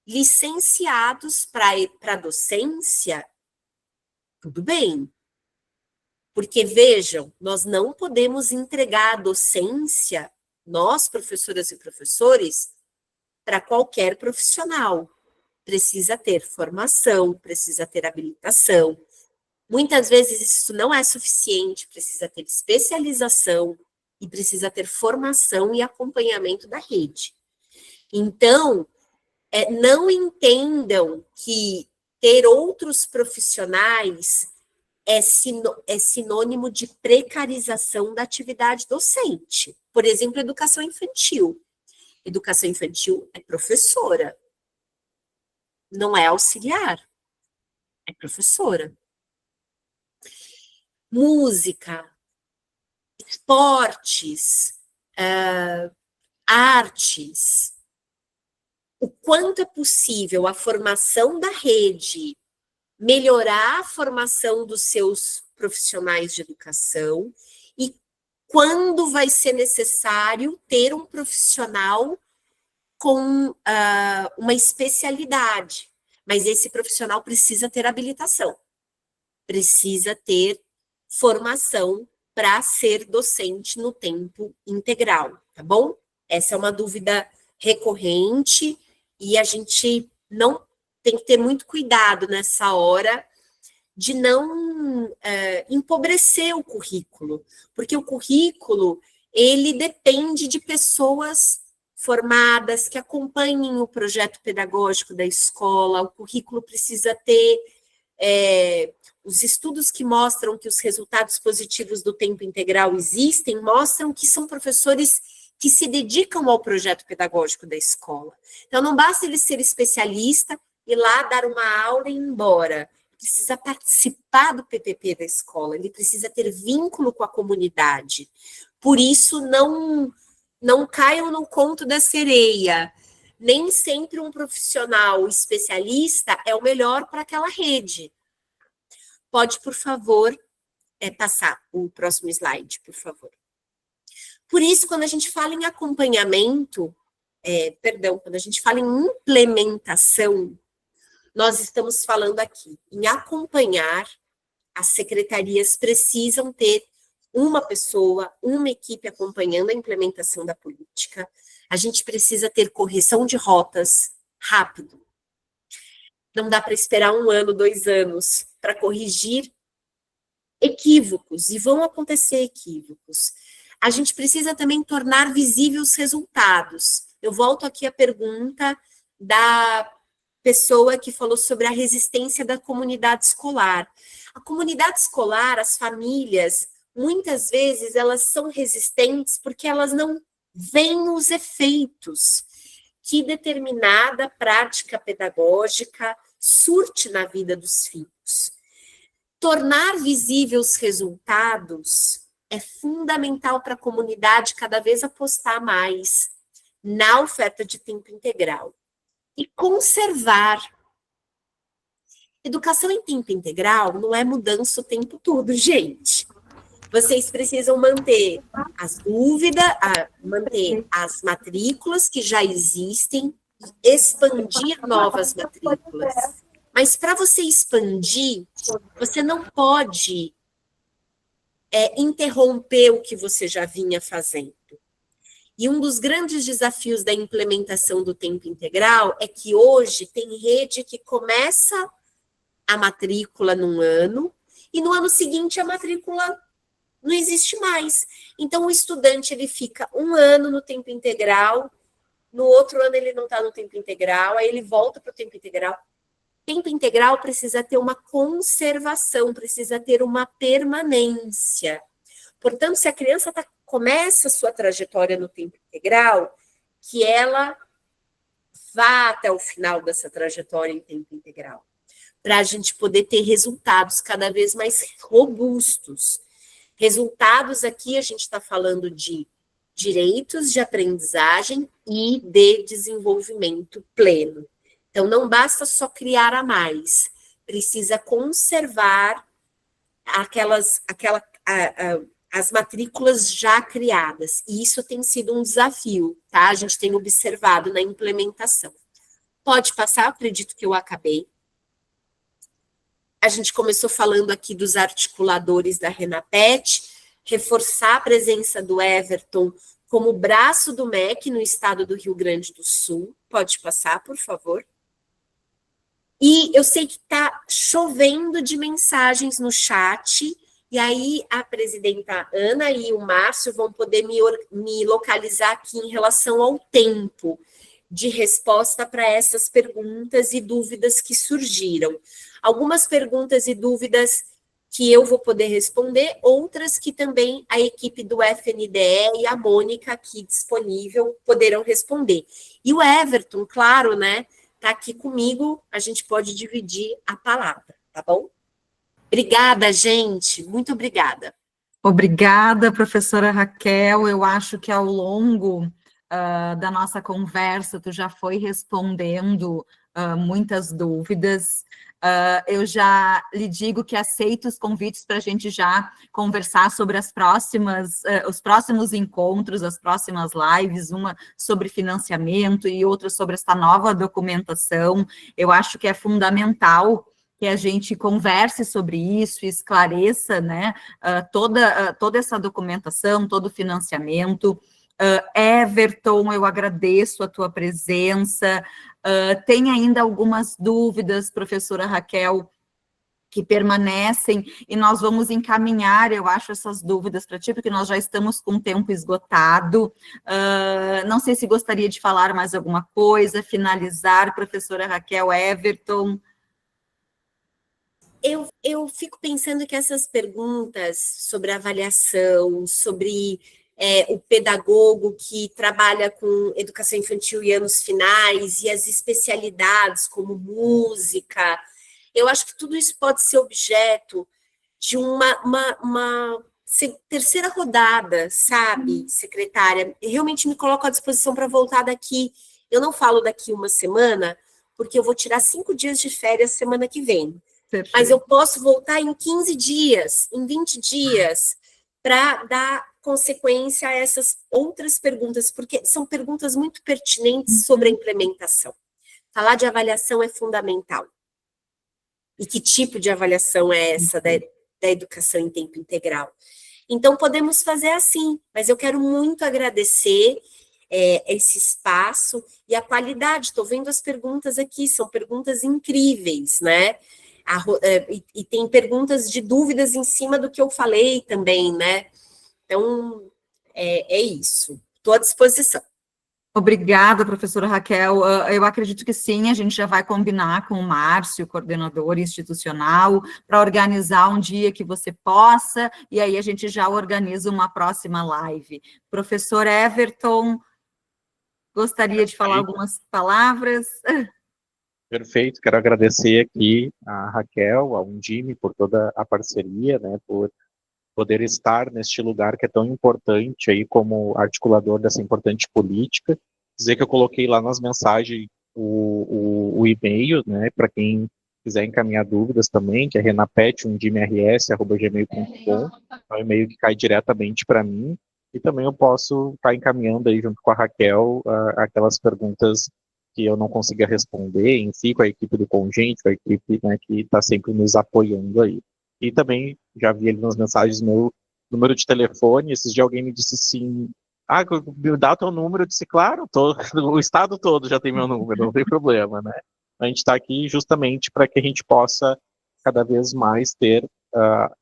licenciados para a docência, tudo bem. Porque, vejam, nós não podemos entregar a docência, nós, professoras e professores, para qualquer profissional. Precisa ter formação, precisa ter habilitação. Muitas vezes isso não é suficiente, precisa ter especialização e precisa ter formação e acompanhamento da rede. Então, não entendam que ter outros profissionais é sinônimo de precarização da atividade docente. Por exemplo, educação infantil. Educação infantil é professora, não é auxiliar, é professora. Música, esportes, artes. O quanto é possível a formação da rede melhorar a formação dos seus profissionais de educação e quando vai ser necessário ter um profissional com uma especialidade. Mas esse profissional precisa ter habilitação, precisa ter formação para ser docente no tempo integral, tá bom? Essa é uma dúvida recorrente e a gente não tem que ter muito cuidado nessa hora de não empobrecer o currículo, porque o currículo, ele depende de pessoas formadas que acompanhem o projeto pedagógico da escola, o currículo precisa ter os estudos que mostram que os resultados positivos do tempo integral existem, mostram que são professores que se dedicam ao projeto pedagógico da escola. Então, não basta ele ser especialista, ir lá dar uma aula e ir embora. Precisa participar do PPP da escola, ele precisa ter vínculo com a comunidade. Por isso, não caiam no conto da sereia. Nem sempre um profissional especialista é o melhor para aquela rede. Pode, por favor, passar o próximo slide, por favor. Por isso, quando a gente fala em acompanhamento, quando a gente fala em implementação, nós estamos falando aqui em acompanhar, as secretarias precisam ter uma pessoa, uma equipe acompanhando a implementação da política. A gente precisa ter correção de rotas rápido. Não dá para esperar 1 ano, 2 anos para corrigir equívocos, e vão acontecer equívocos. A gente precisa também tornar visíveis os resultados. Eu volto aqui à pergunta da pessoa que falou sobre a resistência da comunidade escolar. A comunidade escolar, as famílias, muitas vezes elas são resistentes porque elas não veem os efeitos que determinada prática pedagógica surte na vida dos filhos. Tornar visíveis os resultados é fundamental para a comunidade cada vez apostar mais na oferta de tempo integral. E conservar. Educação em tempo integral não é mudança o tempo todo, gente. Vocês precisam manter as dúvidas, manter as matrículas que já existem, expandir novas matrículas. Mas para você expandir, você não pode interromper o que você já vinha fazendo. E um dos grandes desafios da implementação do tempo integral é que hoje tem rede que começa a matrícula num ano e no ano seguinte a matrícula não existe mais. Então o estudante ele fica 1 ano no tempo integral, no outro ano ele não está no tempo integral, aí ele volta para o tempo integral. Tempo integral precisa ter uma conservação, precisa ter uma permanência. Portanto, se a criança começa a sua trajetória no tempo integral, que ela vá até o final dessa trajetória em tempo integral, para a gente poder ter resultados cada vez mais robustos. Resultados aqui a gente está falando de direitos de aprendizagem e de desenvolvimento pleno. Então, não basta só criar a mais, as matrículas já criadas, e isso tem sido um desafio, tá? A gente tem observado na implementação. Pode passar, acredito que eu acabei. A gente começou falando aqui dos articuladores da Renapet, reforçar a presença do Everton como braço do MEC no estado do Rio Grande do Sul. Pode passar, por favor. E eu sei que está chovendo de mensagens no chat, e aí a presidenta Ana e o Márcio vão poder me localizar aqui em relação ao tempo de resposta para essas perguntas e dúvidas que surgiram. Algumas perguntas e dúvidas que eu vou poder responder, outras que também a equipe do FNDE e a Mônica aqui disponível poderão responder. E o Everton, claro, né, está aqui comigo, a gente pode dividir a palavra, tá bom? Obrigada, gente, muito obrigada. Obrigada, professora Raquel. Eu acho que ao longo da nossa conversa, tu já foi respondendo muitas dúvidas. Eu já lhe digo que aceito os convites para a gente já conversar sobre os próximos encontros, as próximas lives, uma sobre financiamento e outra sobre essa nova documentação. Eu acho que é fundamental que a gente converse sobre isso e esclareça, né, toda essa documentação, todo o financiamento. Everton, eu agradeço a tua presença. Tem ainda algumas dúvidas, professora Raquel, que permanecem, e nós vamos encaminhar, eu acho, essas dúvidas para ti, porque nós já estamos com o tempo esgotado. Não sei se gostaria de falar mais alguma coisa, finalizar, professora Raquel, Everton. Eu fico pensando que essas perguntas sobre avaliação, sobre o pedagogo que trabalha com educação infantil e anos finais, e as especialidades como música, eu acho que tudo isso pode ser objeto de uma terceira rodada, sabe, secretária? Eu realmente me coloco à disposição para voltar daqui. Eu não falo daqui uma semana, porque eu vou tirar 5 dias de férias semana que vem. Perfeito. Mas eu posso voltar em 15 dias, em 20 dias, para dar consequência a essas outras perguntas, porque são perguntas muito pertinentes sobre a implementação. Falar de avaliação é fundamental. E que tipo de avaliação é essa da educação em tempo integral? Então, podemos fazer assim, mas eu quero muito agradecer esse espaço e a qualidade. Estou vendo as perguntas aqui, são perguntas incríveis, né? E tem perguntas de dúvidas em cima do que eu falei também, né? Então, é isso. Estou à disposição. Obrigada, professora Raquel. Eu acredito que sim, a gente já vai combinar com o Márcio, coordenador institucional, para organizar um dia que você possa, e aí a gente já organiza uma próxima live. Professor Everton, gostaria de falar algumas palavras? Perfeito, quero agradecer aqui a Raquel, a Undime, por toda a parceria, né, por poder estar neste lugar que é tão importante aí como articulador dessa importante política. Dizer que eu coloquei lá nas mensagens o e-mail, né, para quem quiser encaminhar dúvidas também, que é renapet.undimrs@gmail.com, é um e-mail que cai diretamente para mim, e também eu posso estar encaminhando aí junto com a Raquel aquelas perguntas que eu não consiga responder, em si, com a equipe do Congente, com a equipe, né, que está sempre nos apoiando aí. E também, já vi ali nas mensagens meu número de telefone, esses dias alguém me disse assim, me dá o teu número, eu disse, claro, o estado todo já tem meu número, não tem problema, né? A gente está aqui justamente para que a gente possa cada vez mais ter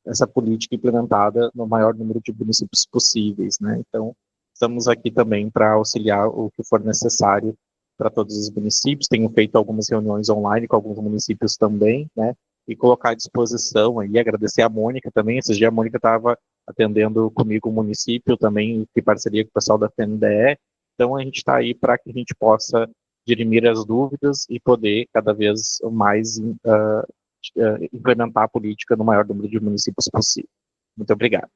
essa política implementada no maior número de municípios possíveis, né? Então, estamos aqui também para auxiliar o que for necessário para todos os municípios. Tenho feito algumas reuniões online com alguns municípios também, né? E colocar à disposição aí, agradecer a Mônica também. Esses dias a Mônica estava atendendo comigo o município também, em parceria com o pessoal da FNDE. Então a gente está aí para que a gente possa dirimir as dúvidas e poder cada vez mais implementar a política no maior número de municípios possível. Muito obrigado.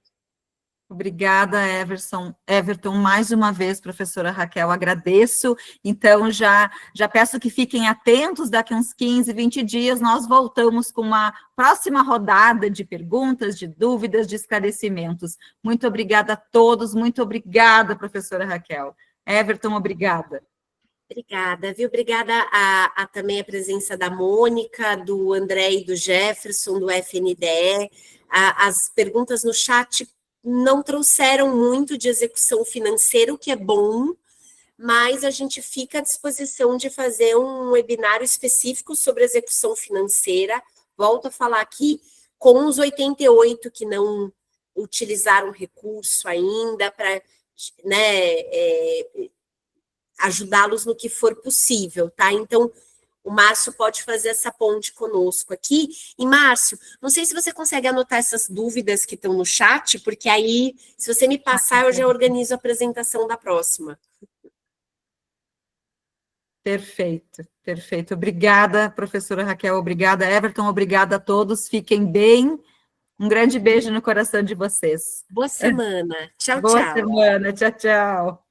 Obrigada, Everton, mais uma vez, professora Raquel, agradeço. Então, já peço que fiquem atentos, daqui uns 15, 20 dias, nós voltamos com uma próxima rodada de perguntas, de dúvidas, de esclarecimentos. Muito obrigada a todos, muito obrigada, professora Raquel. Everton, obrigada. Obrigada, viu? Obrigada também a presença da Mônica, do André e do Jefferson, do FNDE. As perguntas no chat não trouxeram muito de execução financeira, o que é bom, mas a gente fica à disposição de fazer um webinário específico sobre execução financeira. Volto a falar aqui com os 88 que não utilizaram recurso ainda, para, né, ajudá-los no que for possível, tá? Então, o Márcio pode fazer essa ponte conosco aqui. E, Márcio, não sei se você consegue anotar essas dúvidas que estão no chat, porque aí, se você me passar, eu já organizo a apresentação da próxima. Perfeito, perfeito. Obrigada, professora Raquel, obrigada, Everton, obrigada a todos, fiquem bem. Um grande beijo no coração de vocês. Boa semana. Tchau, Boa tchau. semana, tchau, tchau.